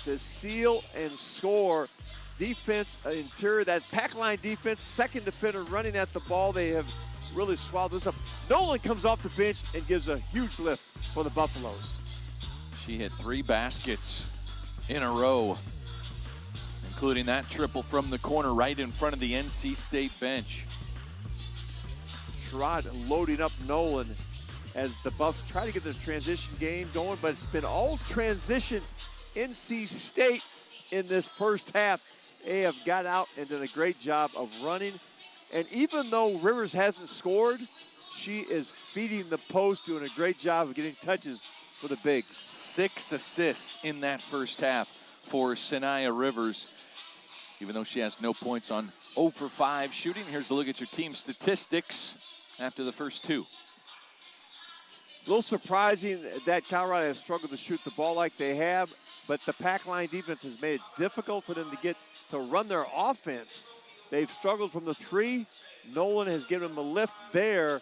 to seal and score. Defense, interior, that pack line defense, second defender running at the ball. They have really swallowed this up. Nolan comes off the bench and gives a huge lift for the Buffaloes. She hit 3 baskets in a row, including that triple from the corner right in front of the NC State bench. Sherrod loading up Nolan as the Buffs try to get the transition game going, but it's been all transition NC State in this first half. They have got out and done a great job of running. And even though Rivers hasn't scored, she is feeding the post, doing a great job of getting touches for the bigs. 6 assists in that first half for Sanaya Rivers, even though she has no points on 0 for 5 shooting. Here's a look at your team statistics after the first 2. A little surprising that Colorado has struggled to shoot the ball like they have, but the pack line defense has made it difficult for them to get to run their offense. They've struggled from the 3. Nolan has given them a lift there,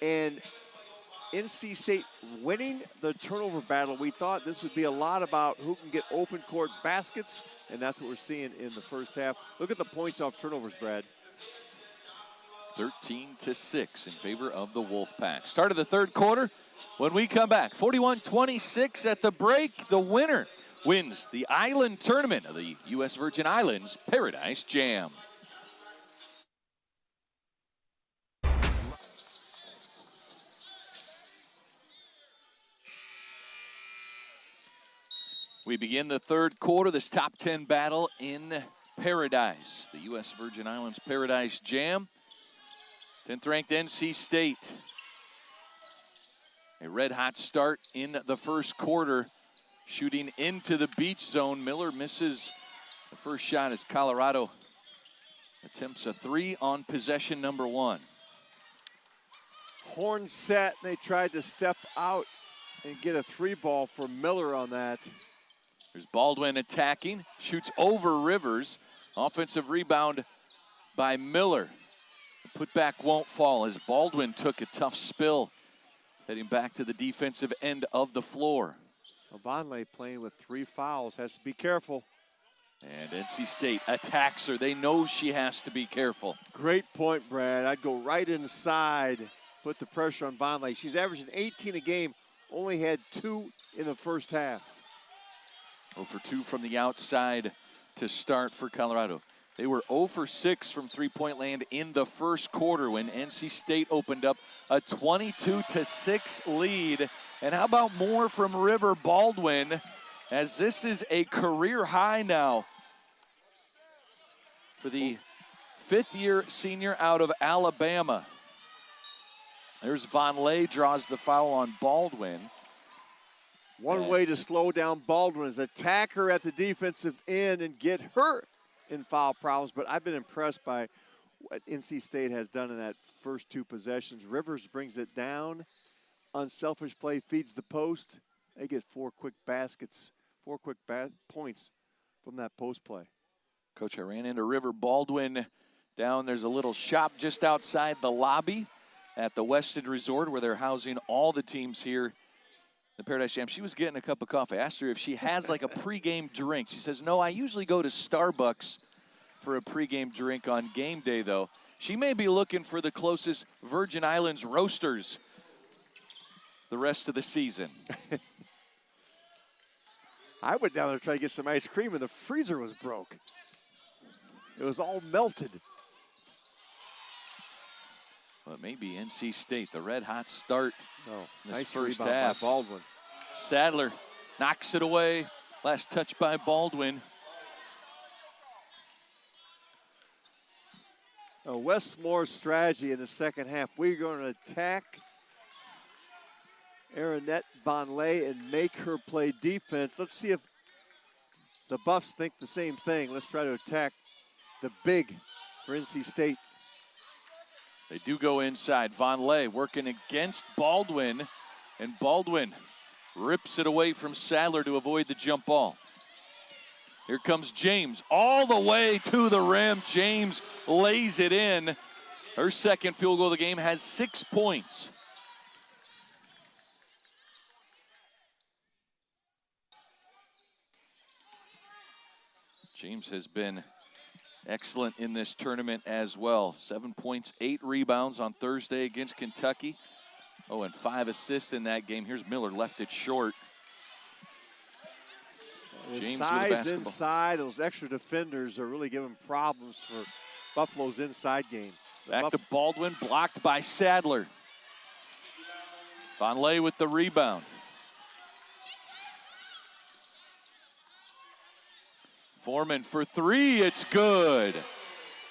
and NC State winning the turnover battle. We thought this would be a lot about who can get open court baskets, and that's what we're seeing in the first half. Look at the points off turnovers, Brad. 13-6 in favor of the Wolfpack. Start of the third quarter. When we come back, 41-26 at the break. The winner wins the Island Tournament of the U.S. Virgin Islands Paradise Jam. We begin the third quarter, this top 10 battle in Paradise, the U.S. Virgin Islands Paradise Jam. 10th ranked NC State. A red hot start in the first quarter, shooting into the beach zone. Miller misses the first shot as Colorado attempts a 3 on possession number 1. Horn set, they tried to step out and get a 3 ball for Miller on that. There's Baldwin attacking, shoots over Rivers. Offensive rebound by Miller. The putback won't fall as Baldwin took a tough spill, heading back to the defensive end of the floor. Vonleh playing with 3 fouls, has to be careful. And NC State attacks her. They know she has to be careful. Great point, Brad. I'd go right inside, put the pressure on Vonleh. She's averaging 18 a game, only had 2 in the first half. 0 for 2 from the outside to start for Colorado. They were 0 for 6 from three-point land in the first quarter when NC State opened up a 22-6 lead. And how about more from River Baldwin, as this is a career high now for the 5th-year senior out of Alabama. There's Vonleh, draws the foul on Baldwin. One way to slow down Baldwin is attack her at the defensive end and get her in foul problems. But I've been impressed by what NC State has done in that first 2 possessions. Rivers brings it down. Unselfish play, feeds the post. They get 4 quick baskets, 4 quick points from that post play. Coach, I ran into River Baldwin down. There's a little shop just outside the lobby at the Westin Resort where they're housing all the teams here. The Paradise Jam. She was getting a cup of coffee. I asked her if she has like a pregame drink. She says, no, I usually go to Starbucks for a pregame drink on game day, though. She may be looking for the closest Virgin Islands roasters the rest of the season. I went down there to try to get some ice cream and the freezer was broke. It was all melted. Well, maybe NC State, the red hot start in this nice first rebound half. by Baldwin. Sadler knocks it away. Last touch by Baldwin. Westmore's strategy in the second half. We're going to attack Aranette Vonleh and make her play defense. Let's see if the Buffs think the same thing. Let's try to attack the big for NC State. They do go inside. Vonleh working against Baldwin, and Baldwin rips it away from Sadler to avoid the jump ball. Here comes James all the way to the rim. James lays it in. Her second field goal of the game, has 6 points. James has been excellent in this tournament as well. 7 points, 8 rebounds on Thursday against Kentucky. Oh, and 5 assists in that game. Here's Miller, left it short. James size inside, those extra defenders are really giving problems for Buffalo's inside game. Back to Baldwin, blocked by Sadler. Vonleh with the rebound. Foreman for 3, it's good.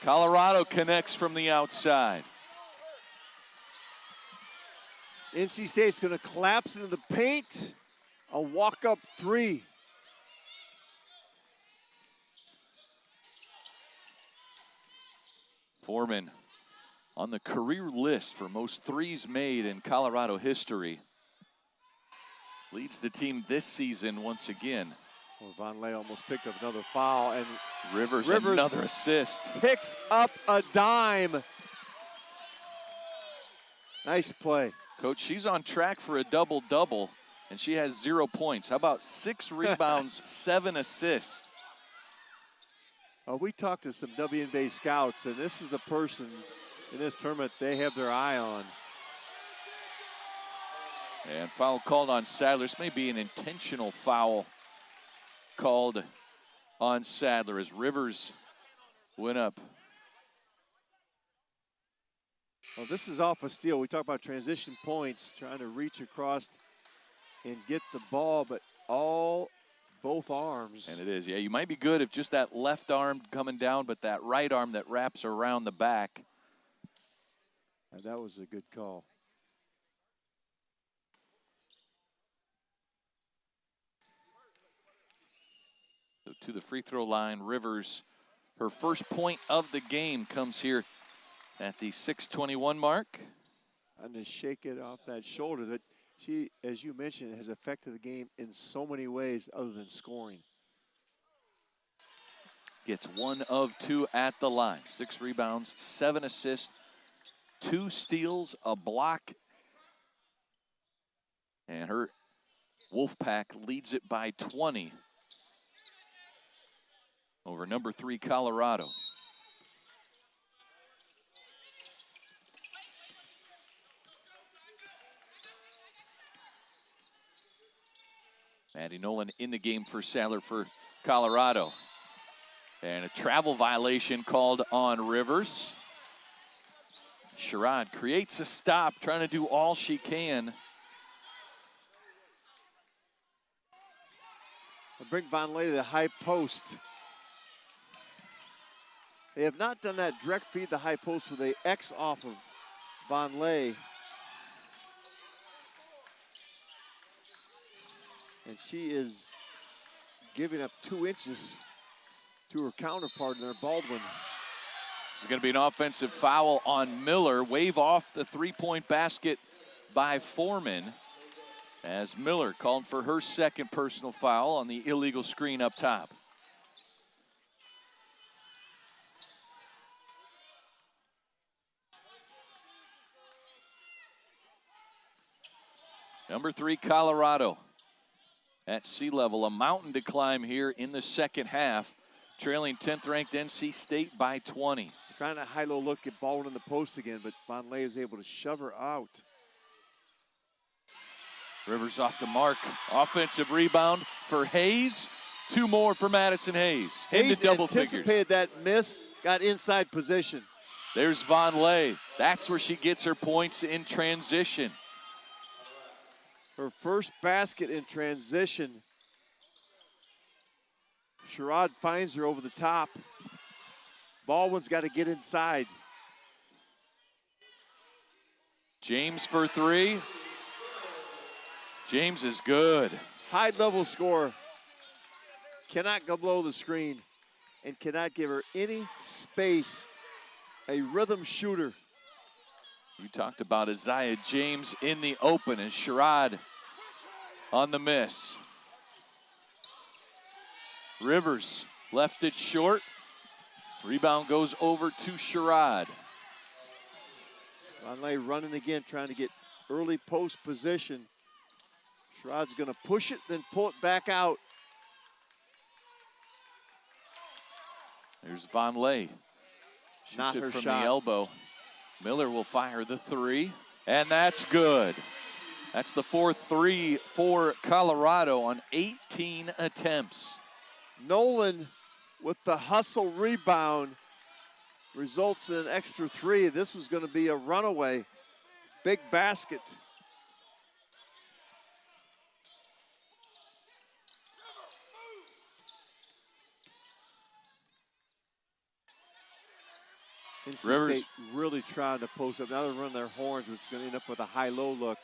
Colorado connects from the outside. NC State's gonna collapse into the paint. A walk-up 3. Foreman on the career list for most threes made in Colorado history. Leads the team this season once again. Well, Vonleh almost picked up another foul, and Rivers another assist. Picks up a dime. Nice play. Coach, she's on track for a double-double, and she has 0 points. How about 6 rebounds, 7 assists? We talked to some WNBA scouts, and this is the person in this tournament they have their eye on. And foul called on Sadler. This may be an intentional foul called on Sadler as Rivers went up. Well, this is off a steal. We talk about transition points, trying to reach across and get the ball, but both arms. And it is, yeah, you might be good if just that left arm coming down, but that right arm that wraps around the back. And that was a good call. So to the free throw line, Rivers, her first point of the game comes here at the 6:21 mark. And to shake it off that shoulder that she, as you mentioned, has affected the game in so many ways other than scoring. Gets 1 of 2 at the line. 6 rebounds, 7 assists, 2 steals, a block. And her Wolfpack leads it by 20 over number 3 Colorado. Maddie Nolan in the game for Sadler for Colorado. And a travel violation called on Rivers. Sherrod creates a stop, trying to do all she can. I'll bring Vonleh to the high post. They have not done that direct feed the high post with a X off of Vonleh. And she is giving up 2 inches to her counterpart in there, Baldwin. This is going to be an offensive foul on Miller. Wave off the 3-point basket by Foreman as Miller called for her second personal foul on the illegal screen up top. Number 3, Colorado at sea level. A mountain to climb here in the second half, trailing 10th-ranked NC State by 20. Trying to high-low look, get Baldwin in the post again, but Vonleh is able to shove her out. Rivers off the mark. Offensive rebound for Hayes. 2 more for Madison Hayes. Hayes into double anticipated figures. that miss, got inside position. There's Von Lay. That's where she gets her points in transition. Her first basket in transition. Sherrod finds her over the top. Baldwin's got to get inside. James for 3. James is good. High level scorer. Cannot go below the screen and cannot give her any space. A rhythm shooter. You talked about Isaiah James in the open and Sherrod on the miss. Rivers left it short. Rebound goes over to Sherrod. Vonleh running again, trying to get early post position. Sherrod's going to push it, then pull it back out. There's Von Lay. Shoots Not it her from shot. the elbow. Miller will fire the 3, and that's good. That's the 4th 3 for Colorado on 18 attempts. Nolan with the hustle rebound results in an extra 3. This was going to be a runaway. Big basket. NC Rivers. State really trying to post up. Now they're running their horns, which is going to end up with a high-low look.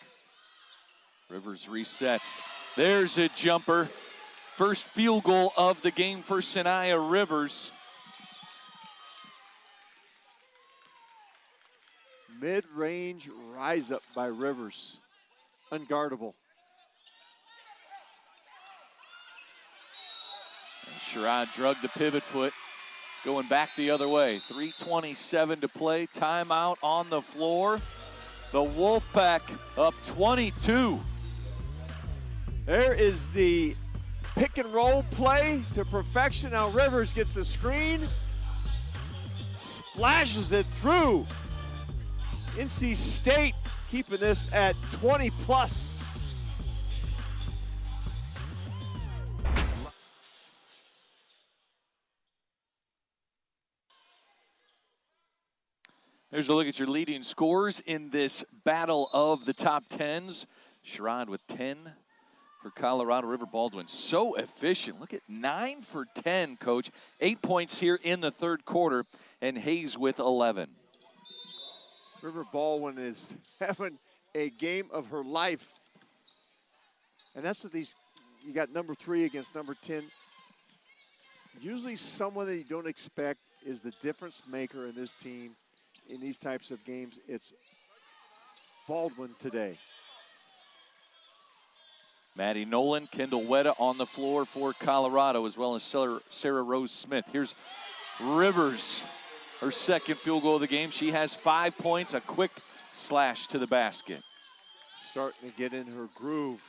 Rivers resets. There's a jumper. First field goal of the game for Sanaya Rivers. Mid-range rise up by Rivers. Unguardable. And Sherrod drug the pivot foot. Going back the other way. 3:27 to play. Timeout on the floor. The Wolfpack up 22. There is the pick and roll play to perfection. Now Rivers gets the screen. Splashes it through. NC State keeping this at 20 plus. Here's a look at your leading scorers in this battle of the top 10s. Sherrod with 10 for Colorado. River Baldwin so efficient. Look at 9 for 10, Coach. 8 points here in the third quarter, and Hayes with 11. River Baldwin is having a game of her life. And that's what these, you got number 3 against number 10. Usually someone that you don't expect is the difference maker in this team. In these types of games, it's Baldwin today. Maddie Nolan, Kendall Wetta on the floor for Colorado, as well as Sarah Rose Smith. Here's Rivers, her second field goal of the game. She has 5 points, a quick slash to the basket. Starting to get in her groove.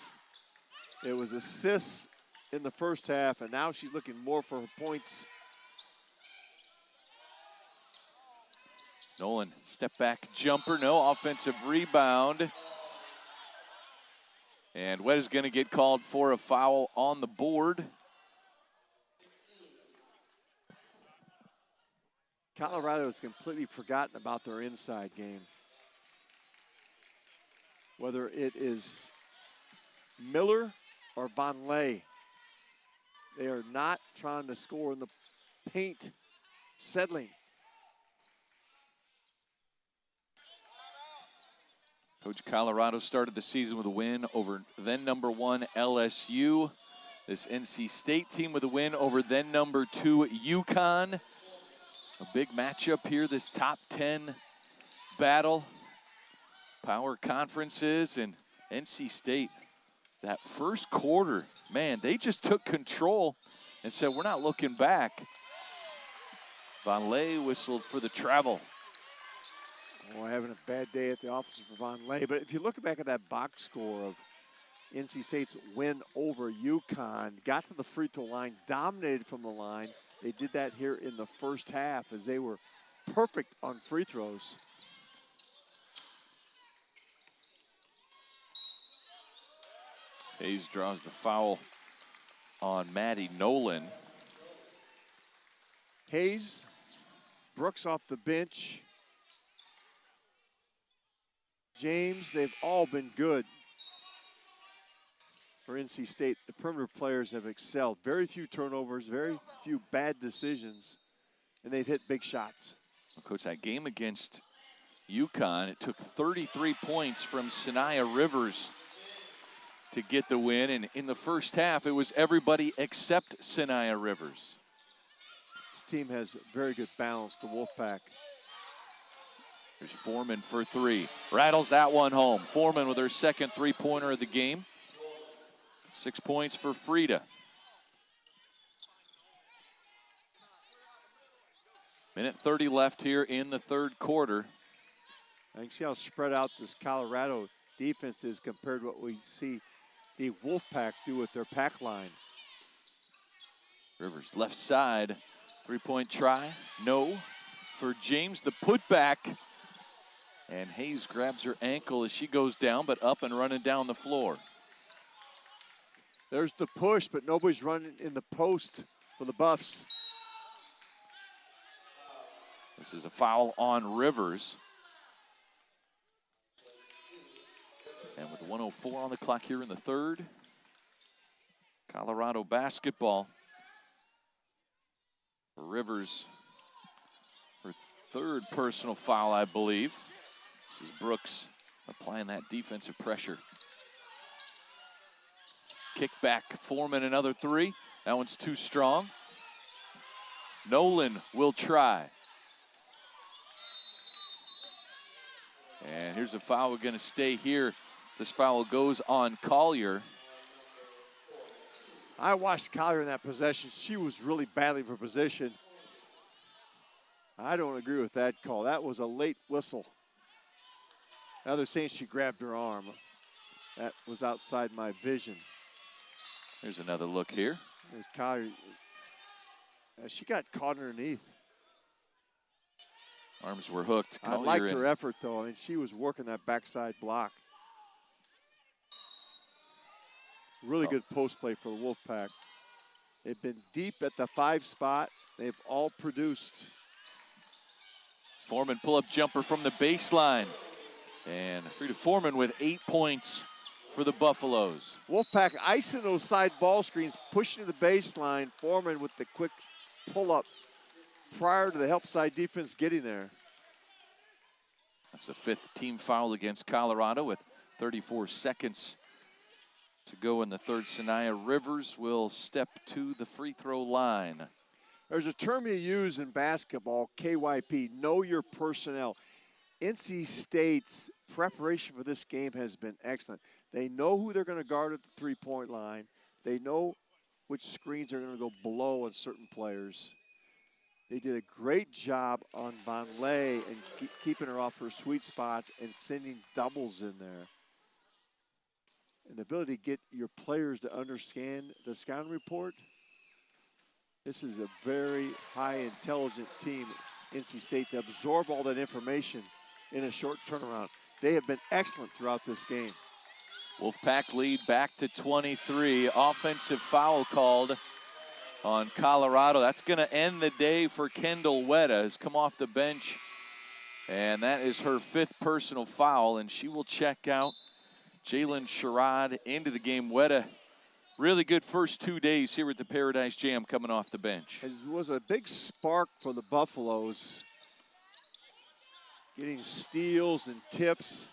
It was assists in the first half, and now she's looking more for her points. Nolan, step back jumper, no offensive rebound. And Wetta's going to get called for a foul on the board. Colorado has completely forgotten about their inside game. Whether it is Miller or Vonleh, they are not trying to score in the paint, settling. Coach, Colorado started the season with a win over then number 1 LSU. This NC State team with a win over then number 2 UConn. A big matchup here, this top 10 battle. Power conferences and NC State. That first quarter, man, they just took control and said, we're not looking back. Vonleh whistled for the travel. Oh, having a bad day at the office for Vonleh. But if you look back at that box score of NC State's win over UConn, got to the free throw line, dominated from the line. They did that here in the first half as they were perfect on free throws. Hayes draws the foul on Maddie Nolan. Hayes, Brooks off the bench. James, they've all been good for NC State. The perimeter players have excelled. Very few turnovers, very few bad decisions, and they've hit big shots. Well, Coach, that game against UConn, it took 33 points from Sanaya Rivers to get the win, and in the first half, it was everybody except Sanaya Rivers. This team has very good balance, the Wolfpack. There's Foreman for three. Rattles that one home. Foreman with her second three-pointer of the game. 6 points for Frida. Minute 30 left here in the third quarter. I can see how spread out this Colorado defense is compared to what we see the Wolfpack do with their pack line. Rivers left side. Three-point try. No for James. The putback. And Hayes grabs her ankle as she goes down, but up and running down the floor. There's the push, but nobody's running in the post for the Buffs. This is a foul on Rivers. And with 1:04 on the clock here in the third, Colorado basketball. Rivers, her third personal foul, I believe. This is Brooks applying that defensive pressure. Kick back, Foreman, another three. That one's too strong. Nolan will try. And here's a foul. We're going to stay here. This foul goes on Collier. I watched Collier in that possession. She was really battling for position. I don't agree with that call. That was a late whistle. Now they're saying she grabbed her arm. That was outside my vision. Here's another look here. There's Collier. She got caught underneath. Arms were hooked. I liked her effort, though. I mean, she was working that backside block. Really good post play for the Wolfpack. They've been deep at the 5 spot. They've all produced. Foreman pull-up jumper from the baseline. And Frida Foreman with 8 points for the Buffaloes. Wolfpack icing those side ball screens, pushing to the baseline. Foreman with the quick pull-up prior to the help side defense getting there. That's the 5th team foul against Colorado with 34 seconds to go in the third. Sanaya Rivers will step to the free throw line. There's a term you use in basketball, KYP, know your personnel. NC State's preparation for this game has been excellent. They know who they're going to guard at the three-point line. They know which screens are going to go below on certain players. They did a great job on Von Lay and keeping her off her sweet spots and sending doubles in there. And the ability to get your players to understand the scouting report. This is a very high intelligent team, NC State, to absorb all that information in a short turnaround. They have been excellent throughout this game. Wolfpack lead back to 23. Offensive foul called on Colorado. That's going to end the day for Kendall Wetta. Has come off the bench, and that is her 5th personal foul, and she will check out. Jalen Sherrod into the game. Wetta, really good first 2 days here at the Paradise Jam coming off the bench. It was a big spark for the Buffaloes. Getting steals and tips.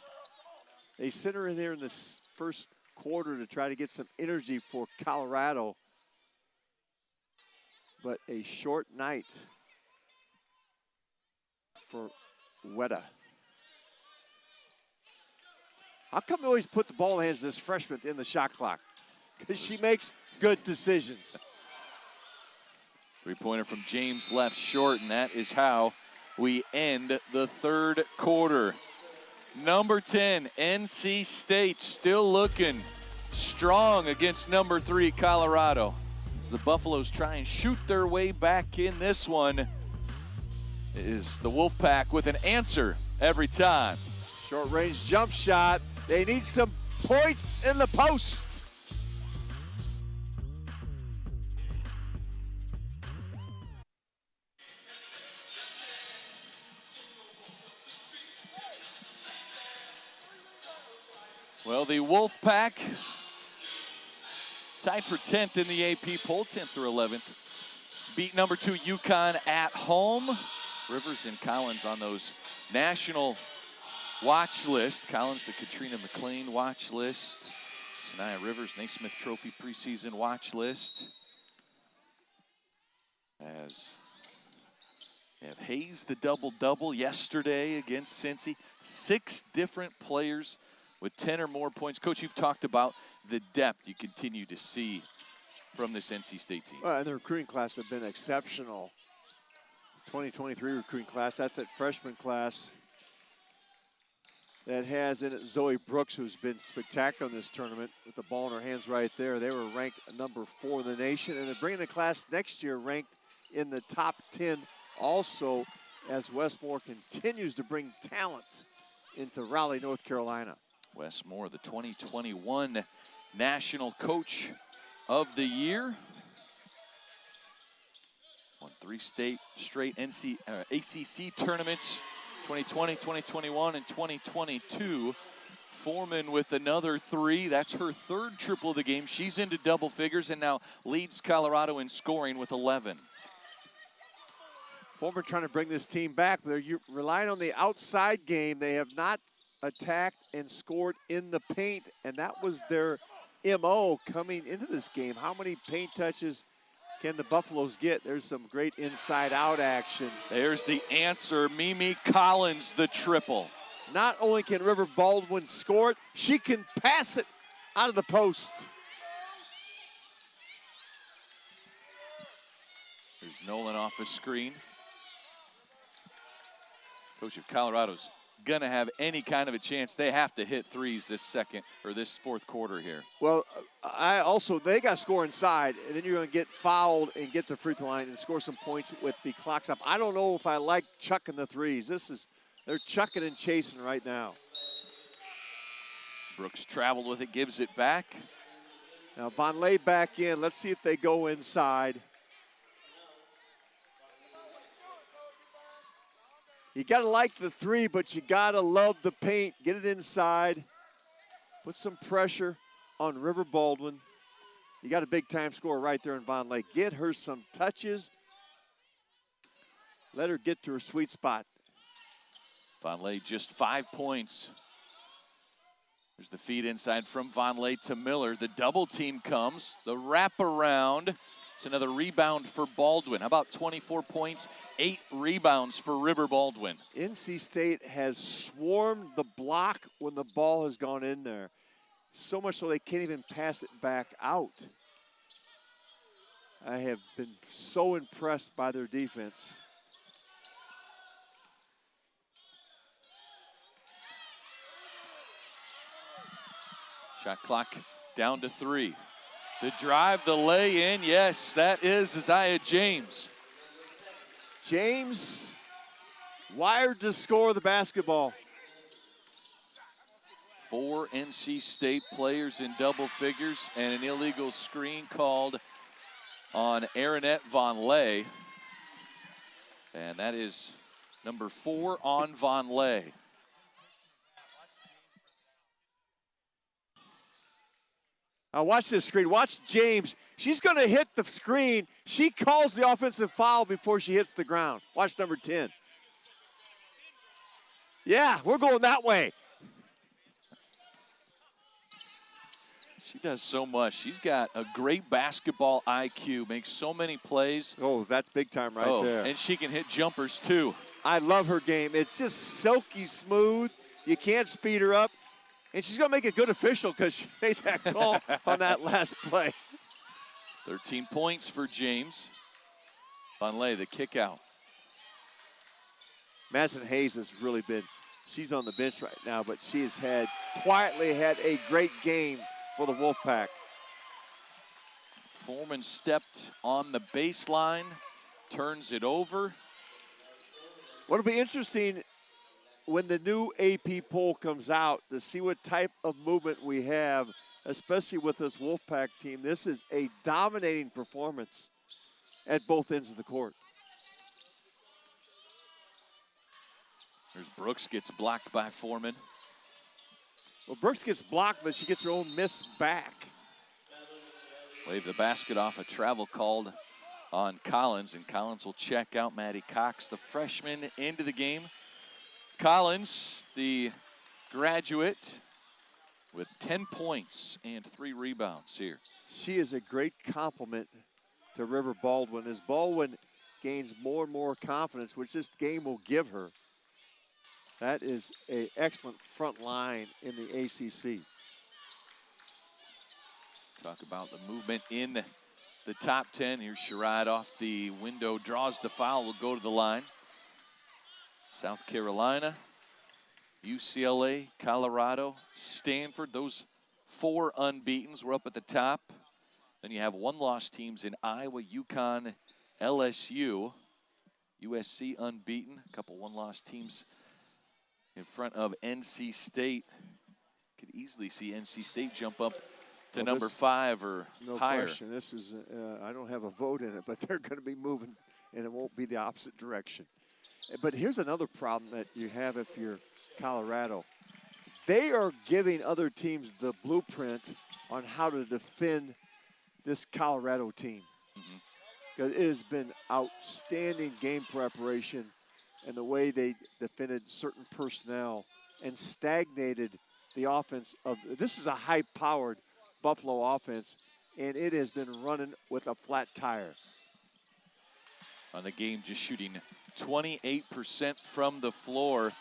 They sent her in there in this first quarter to try to get some energy for Colorado. But a short night for Wetta. How come they always put the ball in the hands of this freshman in the shot clock? Because she makes good decisions. Three-pointer from James left short, and that is how we end the third quarter. Number 10, NC State, still looking strong against number 3, Colorado. As the Buffaloes try and shoot their way back in this one, is the Wolfpack with an answer every time. Short range jump shot. They need some points in the post. the Wolfpack tied for 10th in the AP poll, 10th through 11th. Beat number 2 UConn at home. Rivers and Collins on those national watch list. Collins, the Katrina McLean watch list. Sanaya Rivers, Naismith Trophy preseason watch list. As we have Hayes, the double-double yesterday against Cincy. 6 different players with 10 or more points. Coach, you've talked about the depth you continue to see from this NC State team. Well, and the recruiting class have been exceptional. 2023 recruiting class, that's that freshman class that has in it Zoe Brooks, who's been spectacular in this tournament with the ball in her hands right there. They were ranked number 4 in the nation, and they're bringing a class next year ranked in the top 10 also, as Westmore continues to bring talent into Raleigh, North Carolina. Wes Moore, the 2021 National Coach of the Year. Won 3 straight ACC tournaments, 2020, 2021, and 2022. Foreman with another 3. That's her 3rd triple of the game. She's into double figures and now leads Colorado in scoring with 11. Foreman trying to bring this team back. They're relying on the outside game. They have not attacked and scored in the paint, and that was their MO coming into this game. How many paint touches can the Buffaloes get? There's some great inside-out action. There's the answer. Mimi Collins, the triple. Not only can River Baldwin score it, she can pass it out of the post. There's Nolan off the screen. Coach, if Colorado's gonna have any kind of a chance, they have to hit 3s this 4th quarter here. Well, they got to score inside, and then you're going to get fouled and get the free throw line and score some points with the clock stop. I don't know if I like chucking the 3s. They're chucking and chasing right now. Brooks traveled with it, gives it back. Now Von Lay back in. Let's see if they go inside. You got to like the 3, but you got to love the paint. Get it inside. Put some pressure on River Baldwin. You got a big-time scorer right there in Von Lay. Get her some touches. Let her get to her sweet spot. Von Lay just 5 points. There's the feed inside from Von Lay to Miller. The double team comes. The wraparound. It's another rebound for Baldwin. How about 24 points, 8 rebounds for River Baldwin? NC State has swarmed the block when the ball has gone in there. So much so they can't even pass it back out. I have been so impressed by their defense. Shot clock down to 3. The drive, the lay in, yes, that is Isaiah James. James wired to score the basketball. 4 NC State players in double figures and an illegal screen called on Aaronette Von Lay. And that is number 4 on Von Lay. Now watch this screen. Watch James. She's going to hit the screen. She calls the offensive foul before she hits the ground. Watch number 10. Yeah, we're going that way. She does so much. She's got a great basketball IQ, makes so many plays. Oh, that's big time right there. And she can hit jumpers too. I love her game. It's just silky smooth. You can't speed her up. And she's going to make a good official because she made that call on that last play. 13 points for James. Von Lay, the kick out. Madison Hayes has really been, she's on the bench right now, but she has quietly had a great game for the Wolfpack. Foreman stepped on the baseline, turns it over. What'll be interesting when the new AP poll comes out to see what type of movement we have, especially with this Wolfpack team. This is a dominating performance at both ends of the court. There's Brooks, gets blocked by Foreman. Well, Brooks gets blocked, but she gets her own miss back. Wave the basket off, a travel called on Collins, and Collins will check out Maddie Cox, the freshman, into the game. Collins, the graduate, with 10 points and 3 rebounds here. She is a great compliment to River Baldwin as Baldwin gains more and more confidence, which this game will give her. That is an excellent front line in the ACC. Talk about the movement in the top 10. Here's Sherrod off the window, draws the foul, will go to the line. South Carolina, UCLA, Colorado, Stanford, those 4 unbeatens were up at the top. Then you have 1-loss teams in Iowa, UConn, LSU, USC unbeaten, a couple 1-loss teams in front of NC State. Could easily see NC State jump up to number 5 or higher. No question. This is, I don't have a vote in it, but they're going to be moving, and it won't be the opposite direction. But here's another problem that you have if you're Colorado. They are giving other teams the blueprint on how to defend this Colorado team. Because it has been outstanding game preparation and the way they defended certain personnel and stagnated the offense of, this is a high-powered Buffalo offense, and it has been running with a flat tire. On the game, just shooting 28% from the floor.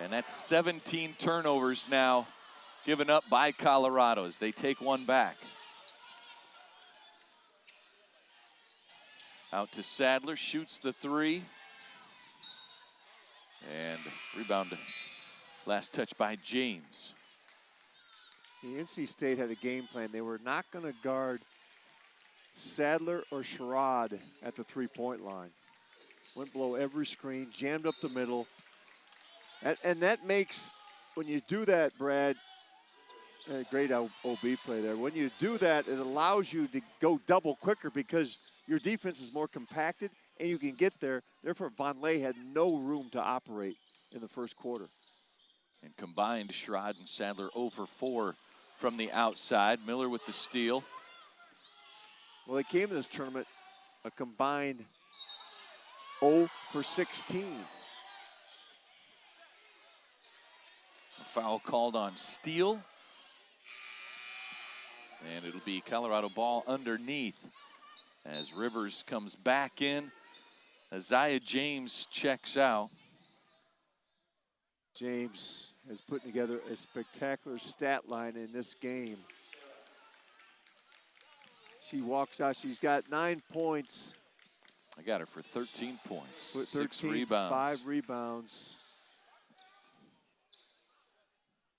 And that's 17 turnovers now given up by Colorado as they take one back. Out to Sadler, shoots the 3. And rebound, last touch by James. The NC State had a game plan. They were not going to guard Sadler or Sherrod at the 3-point line. Went below every screen, jammed up the middle. And that makes, when you do that, Brad, great OB play there. When you do that, it allows you to go double quicker because your defense is more compacted and you can get there. Therefore, Von Lay had no room to operate in the first quarter. And combined, Sherrod and Sadler 0 for 4 from the outside. Miller with the steal. Well, they came to this tournament a combined 0 for 16. A foul called on Steele. And it'll be Colorado ball underneath as Rivers comes back in. Isaiah James checks out. James is putting together a spectacular stat line in this game. She walks out, she's got 9 points. I got her for 13 points, 13, 6 rebounds. 5 rebounds.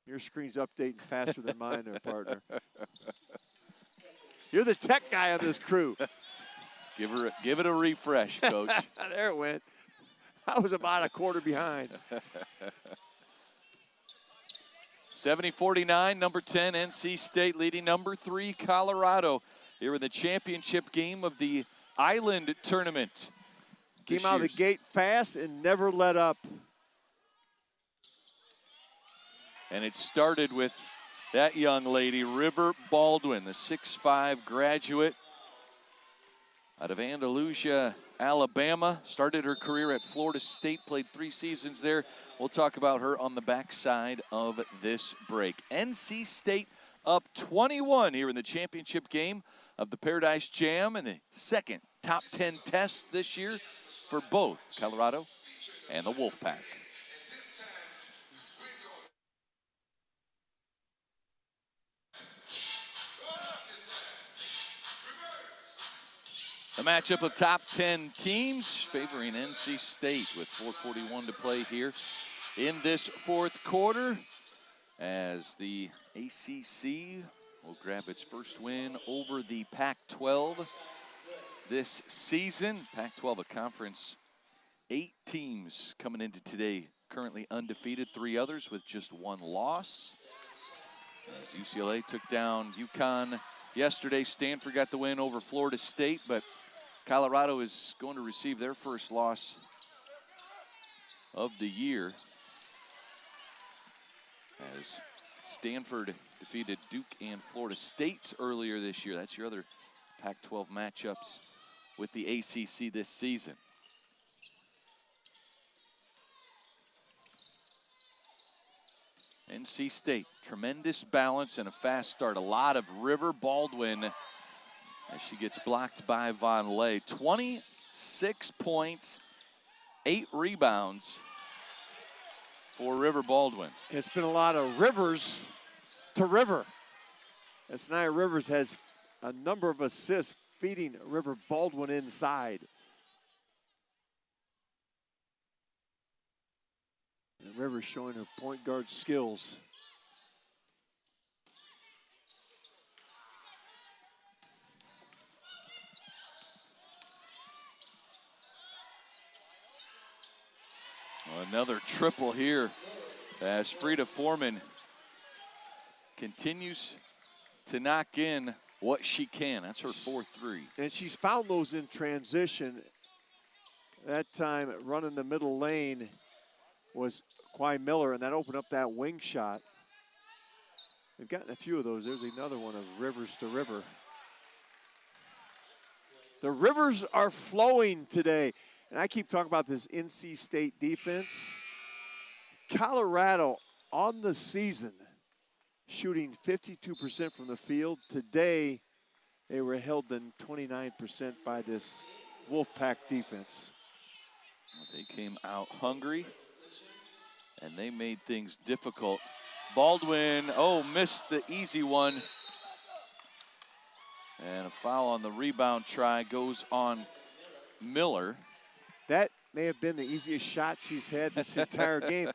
Your screen's updating faster than mine there, partner. You're the tech guy on this crew. Give it a refresh, Coach. There it went. I was about a quarter behind. 70-49, number 10, NC State leading number 3, Colorado. Here in the championship game of the Island Tournament. Came out of the gate fast and never let up. And it started with that young lady, River Baldwin, the 6'5" graduate out of Andalusia, Alabama. Started her career at Florida State, played 3 seasons there. We'll talk about her on the backside of this break. NC State up 21 here in the championship game of the Paradise Jam, and the second top 10 test this year for both Colorado and the Wolfpack. The matchup of top 10 teams favoring NC State with 4:41 to play here in this fourth quarter as the ACC will grab its first win over the Pac-12 this season. Pac-12, a conference, 8 teams coming into today currently undefeated, 3 others with just 1 loss. As UCLA took down UConn yesterday, Stanford got the win over Florida State, but Colorado is going to receive their first loss of the year. as Stanford defeated Duke and Florida State earlier this year. That's your other Pac-12 matchups with the ACC this season. NC State, tremendous balance and a fast start. A lot of River Baldwin as she gets blocked by Von Lay. 26 points, 8 rebounds for River Baldwin. It's been a lot of Rivers to River. As Nia Rivers has a number of assists feeding River Baldwin inside. And Rivers showing her point guard skills. Another triple here as Frida Foreman continues to knock in what she can. That's her 4-3. And she's found those in transition. That time running the middle lane was Kwai Miller, and that opened up that wing shot. They've gotten a few of those. There's another one of Rivers to River. The Rivers are flowing today. And I keep talking about this NC State defense. Colorado on the season shooting 52% from the field. Today, they were held in 29% by this Wolfpack defense. They came out hungry, and they made things difficult. Baldwin, missed the easy one. And a foul on the rebound try goes on Miller. That may have been the easiest shot she's had this entire game.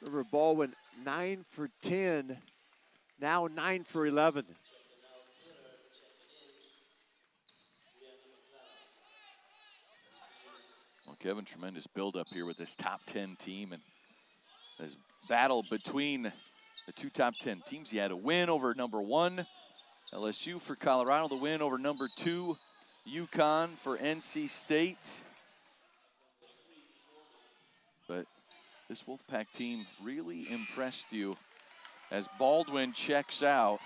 River Baldwin 9 for 10, now 9 for 11. Well, Kevin, tremendous build-up here with this top 10 team, and this battle between the two top 10 teams. You had a win over number 1, LSU for Colorado, the win over number 2, UConn for NC State. But this Wolfpack team really impressed you as Baldwin checks out.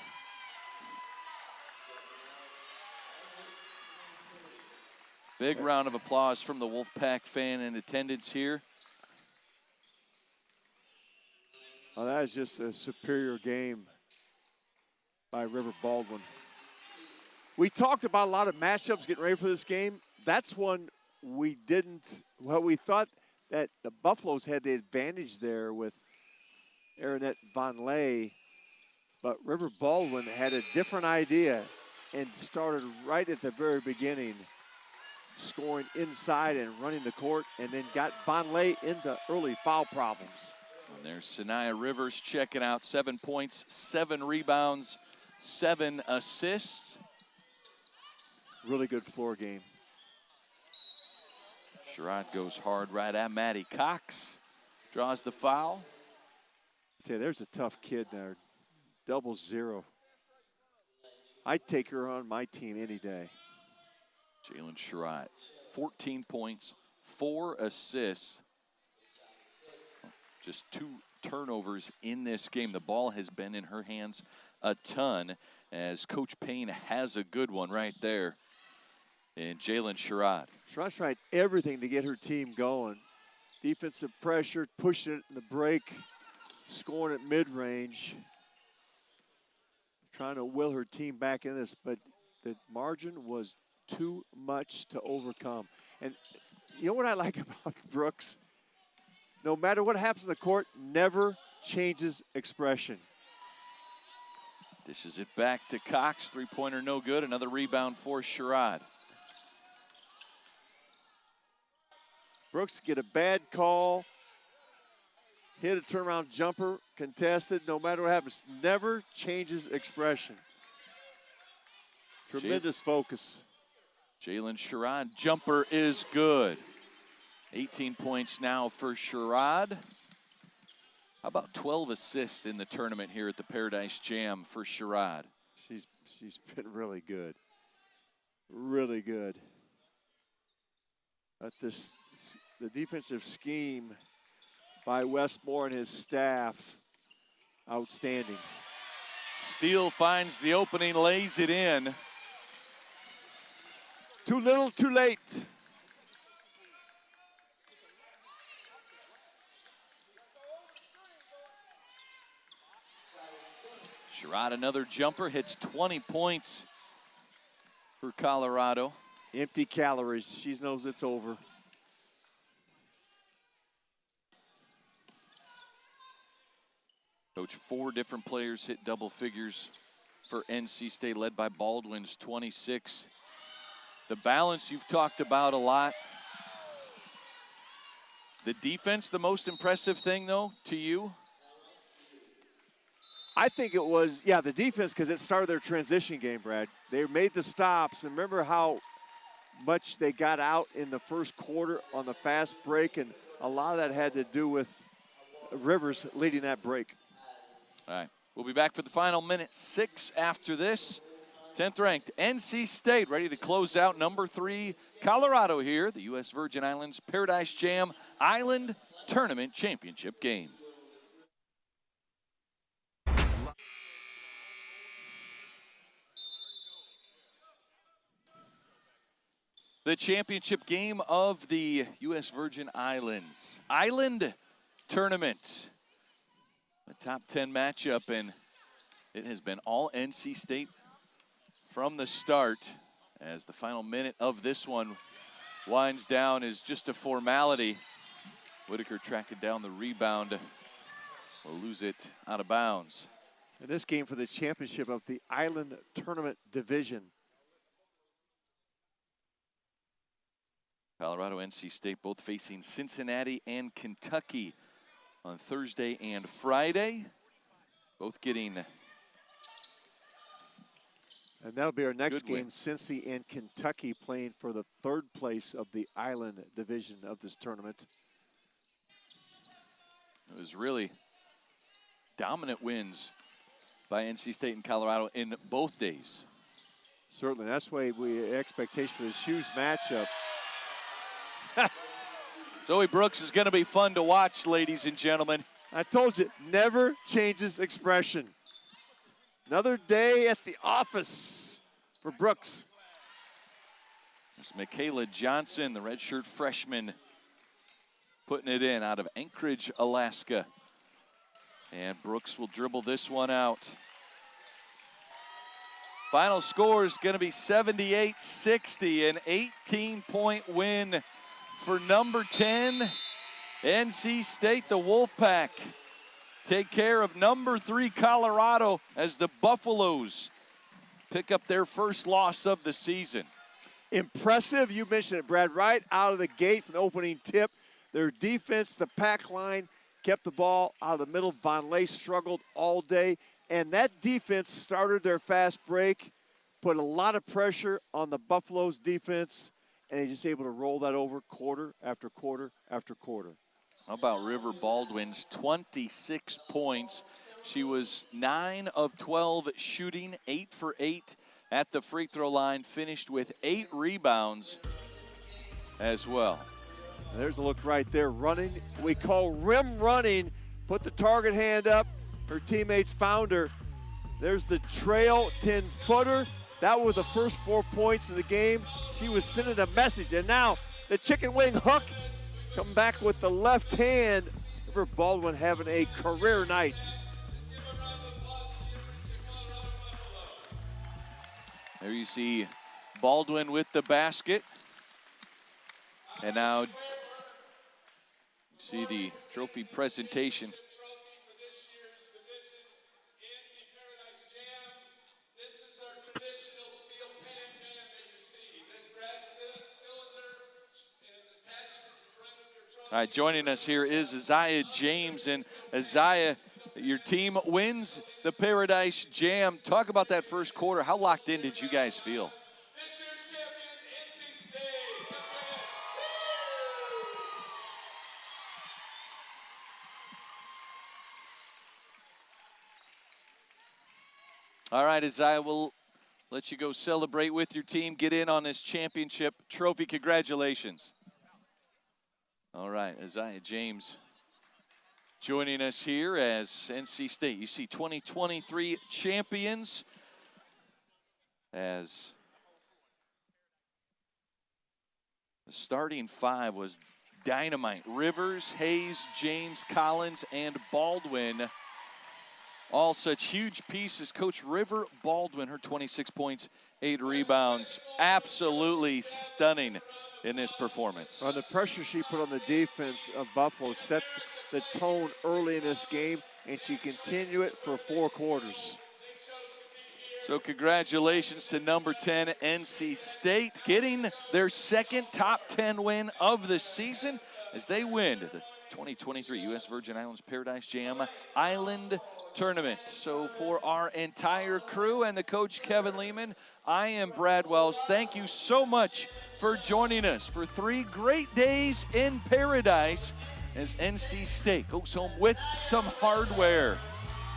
Big round of applause from the Wolfpack fan in attendance here. Oh, that is just a superior game by River Baldwin. We talked about a lot of matchups getting ready for this game. That's one we didn't, we thought that the Buffaloes had the advantage there with Aronette Von Lay, but River Baldwin had a different idea and started right at the very beginning, scoring inside and running the court, and then got Von Lay into early foul problems. And there's Sanaya Rivers checking out, 7 points, 7 rebounds, 7 assists. Really good floor game. Sherrod goes hard right at Maddie Cox. Draws the foul. I tell you, there's a tough kid there. 0-0. I'd take her on my team any day. Jalen Sherrod, 14 points, 4 assists. Just 2 turnovers in this game. The ball has been in her hands a ton as Coach Payne has a good one right there. And Jalen Sherrod. Sherrod's tried everything to get her team going. Defensive pressure, pushing it in the break, scoring at mid-range. Trying to will her team back in this, but the margin was too much to overcome. And you know what I like about Brooks? No matter what happens in the court, never changes expression. Dishes it back to Cox. Three-pointer no good. Another rebound for Sherrod. Brooks get a bad call, hit a turnaround jumper, contested, no matter what happens, never changes expression. Tremendous focus. Jalen Sherrod, jumper is good. 18 points now for Sherrod. How about 12 assists in the tournament here at the Paradise Jam for Sherrod? She's been really good. Really good. But the defensive scheme by Westmore and his staff outstanding. Steele finds the opening, lays it in. Too little, too late. Sherrod, another jumper, hits 20 points for Colorado. Empty calories. She knows it's over. Coach, 4 different players hit double figures for NC State, led by Baldwin's 26. The balance you've talked about a lot. The defense, the most impressive thing, though, to you? I think it was, yeah, the defense, because it started their transition game, Brad. They made the stops, and remember how much they got out in the first quarter on the fast break, and a lot of that had to do with Rivers leading that break. All right, we'll be back for the final minute 6 after this. 10th ranked NC State ready to close out number 3 Colorado here, the U.S. Virgin Islands Paradise Jam Island Tournament Championship game. The championship game of the U.S. Virgin Islands Island Tournament. The top 10 matchup, and it has been all NC State from the start, as the final minute of this one winds down is just a formality. Whitaker tracking down the rebound, will lose it out of bounds. In this game for the championship of the Island Tournament Division. Colorado, NC State both facing Cincinnati and Kentucky on Thursday and Friday. Both getting and that'll be our next game, win. Cincy and Kentucky playing for the 3rd place of the Island Division of this tournament. It was really dominant wins by NC State and Colorado in both days. Certainly, that's why we expectation for this huge matchup. Zoe Brooks is going to be fun to watch, ladies and gentlemen. I told you, never changes expression. Another day at the office for Brooks. There's Michaela Johnson, the redshirt freshman, putting it in out of Anchorage, Alaska. And Brooks will dribble this one out. Final score is going to be 78-60, an 18-point win for number 10, NC State. The Wolfpack take care of number 3 Colorado as the Buffaloes pick up their first loss of the season. Impressive, you mentioned it, Brad, right out of the gate from the opening tip. Their defense, the pack line, kept the ball out of the middle. Von Lay struggled all day, and that defense started their fast break, put a lot of pressure on the Buffaloes defense, and they're just able to roll that over quarter after quarter after quarter. How about River Baldwin's 26 points? She was 9 of 12 shooting, 8 for 8 at the free throw line, finished with 8 rebounds as well. There's a look right there, running. We call rim running. Put the target hand up. Her teammates found her. There's the trail 10-footer. That was the first 4 points of the game. She was sending a message, and now the chicken wing hook come back with the left hand. River Baldwin having a career night. There you see Baldwin with the basket. And now you see the trophy presentation. All right, joining us here is Isaiah James. And Isaiah, your team wins the Paradise Jam. Talk about that first quarter. How locked in did you guys feel? All right, Isaiah, we'll let you go celebrate with your team. Get in on this championship trophy. Congratulations. All right, Isaiah James Joining us here as NC State, you see 2023 champions as the starting five was dynamite. Rivers, Hayes, James, Collins, and Baldwin. All such huge pieces. Coach River Baldwin, her 26 points, 8 rebounds. Absolutely stunning in this performance. The pressure she put on the defense of Buffalo set the tone early in this game, and she continued it for 4 quarters. So congratulations to number 10, NC State, getting their second top 10 win of the season as they win the 2023 U.S. Virgin Islands Paradise Jam Island Tournament. So for our entire crew and the coach, Kevin Lehman, I am Brad Wells. Thank you so much for joining us for 3 great days in paradise as NC State goes home with some hardware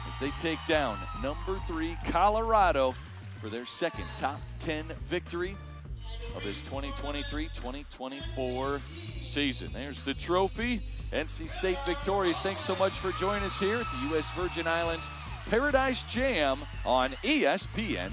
as they take down number 3 Colorado for their second top 10 victory of this 2023-2024 season. There's the trophy. NC State victorious. Thanks so much for joining us here at the U.S. Virgin Islands Paradise Jam on ESPN+.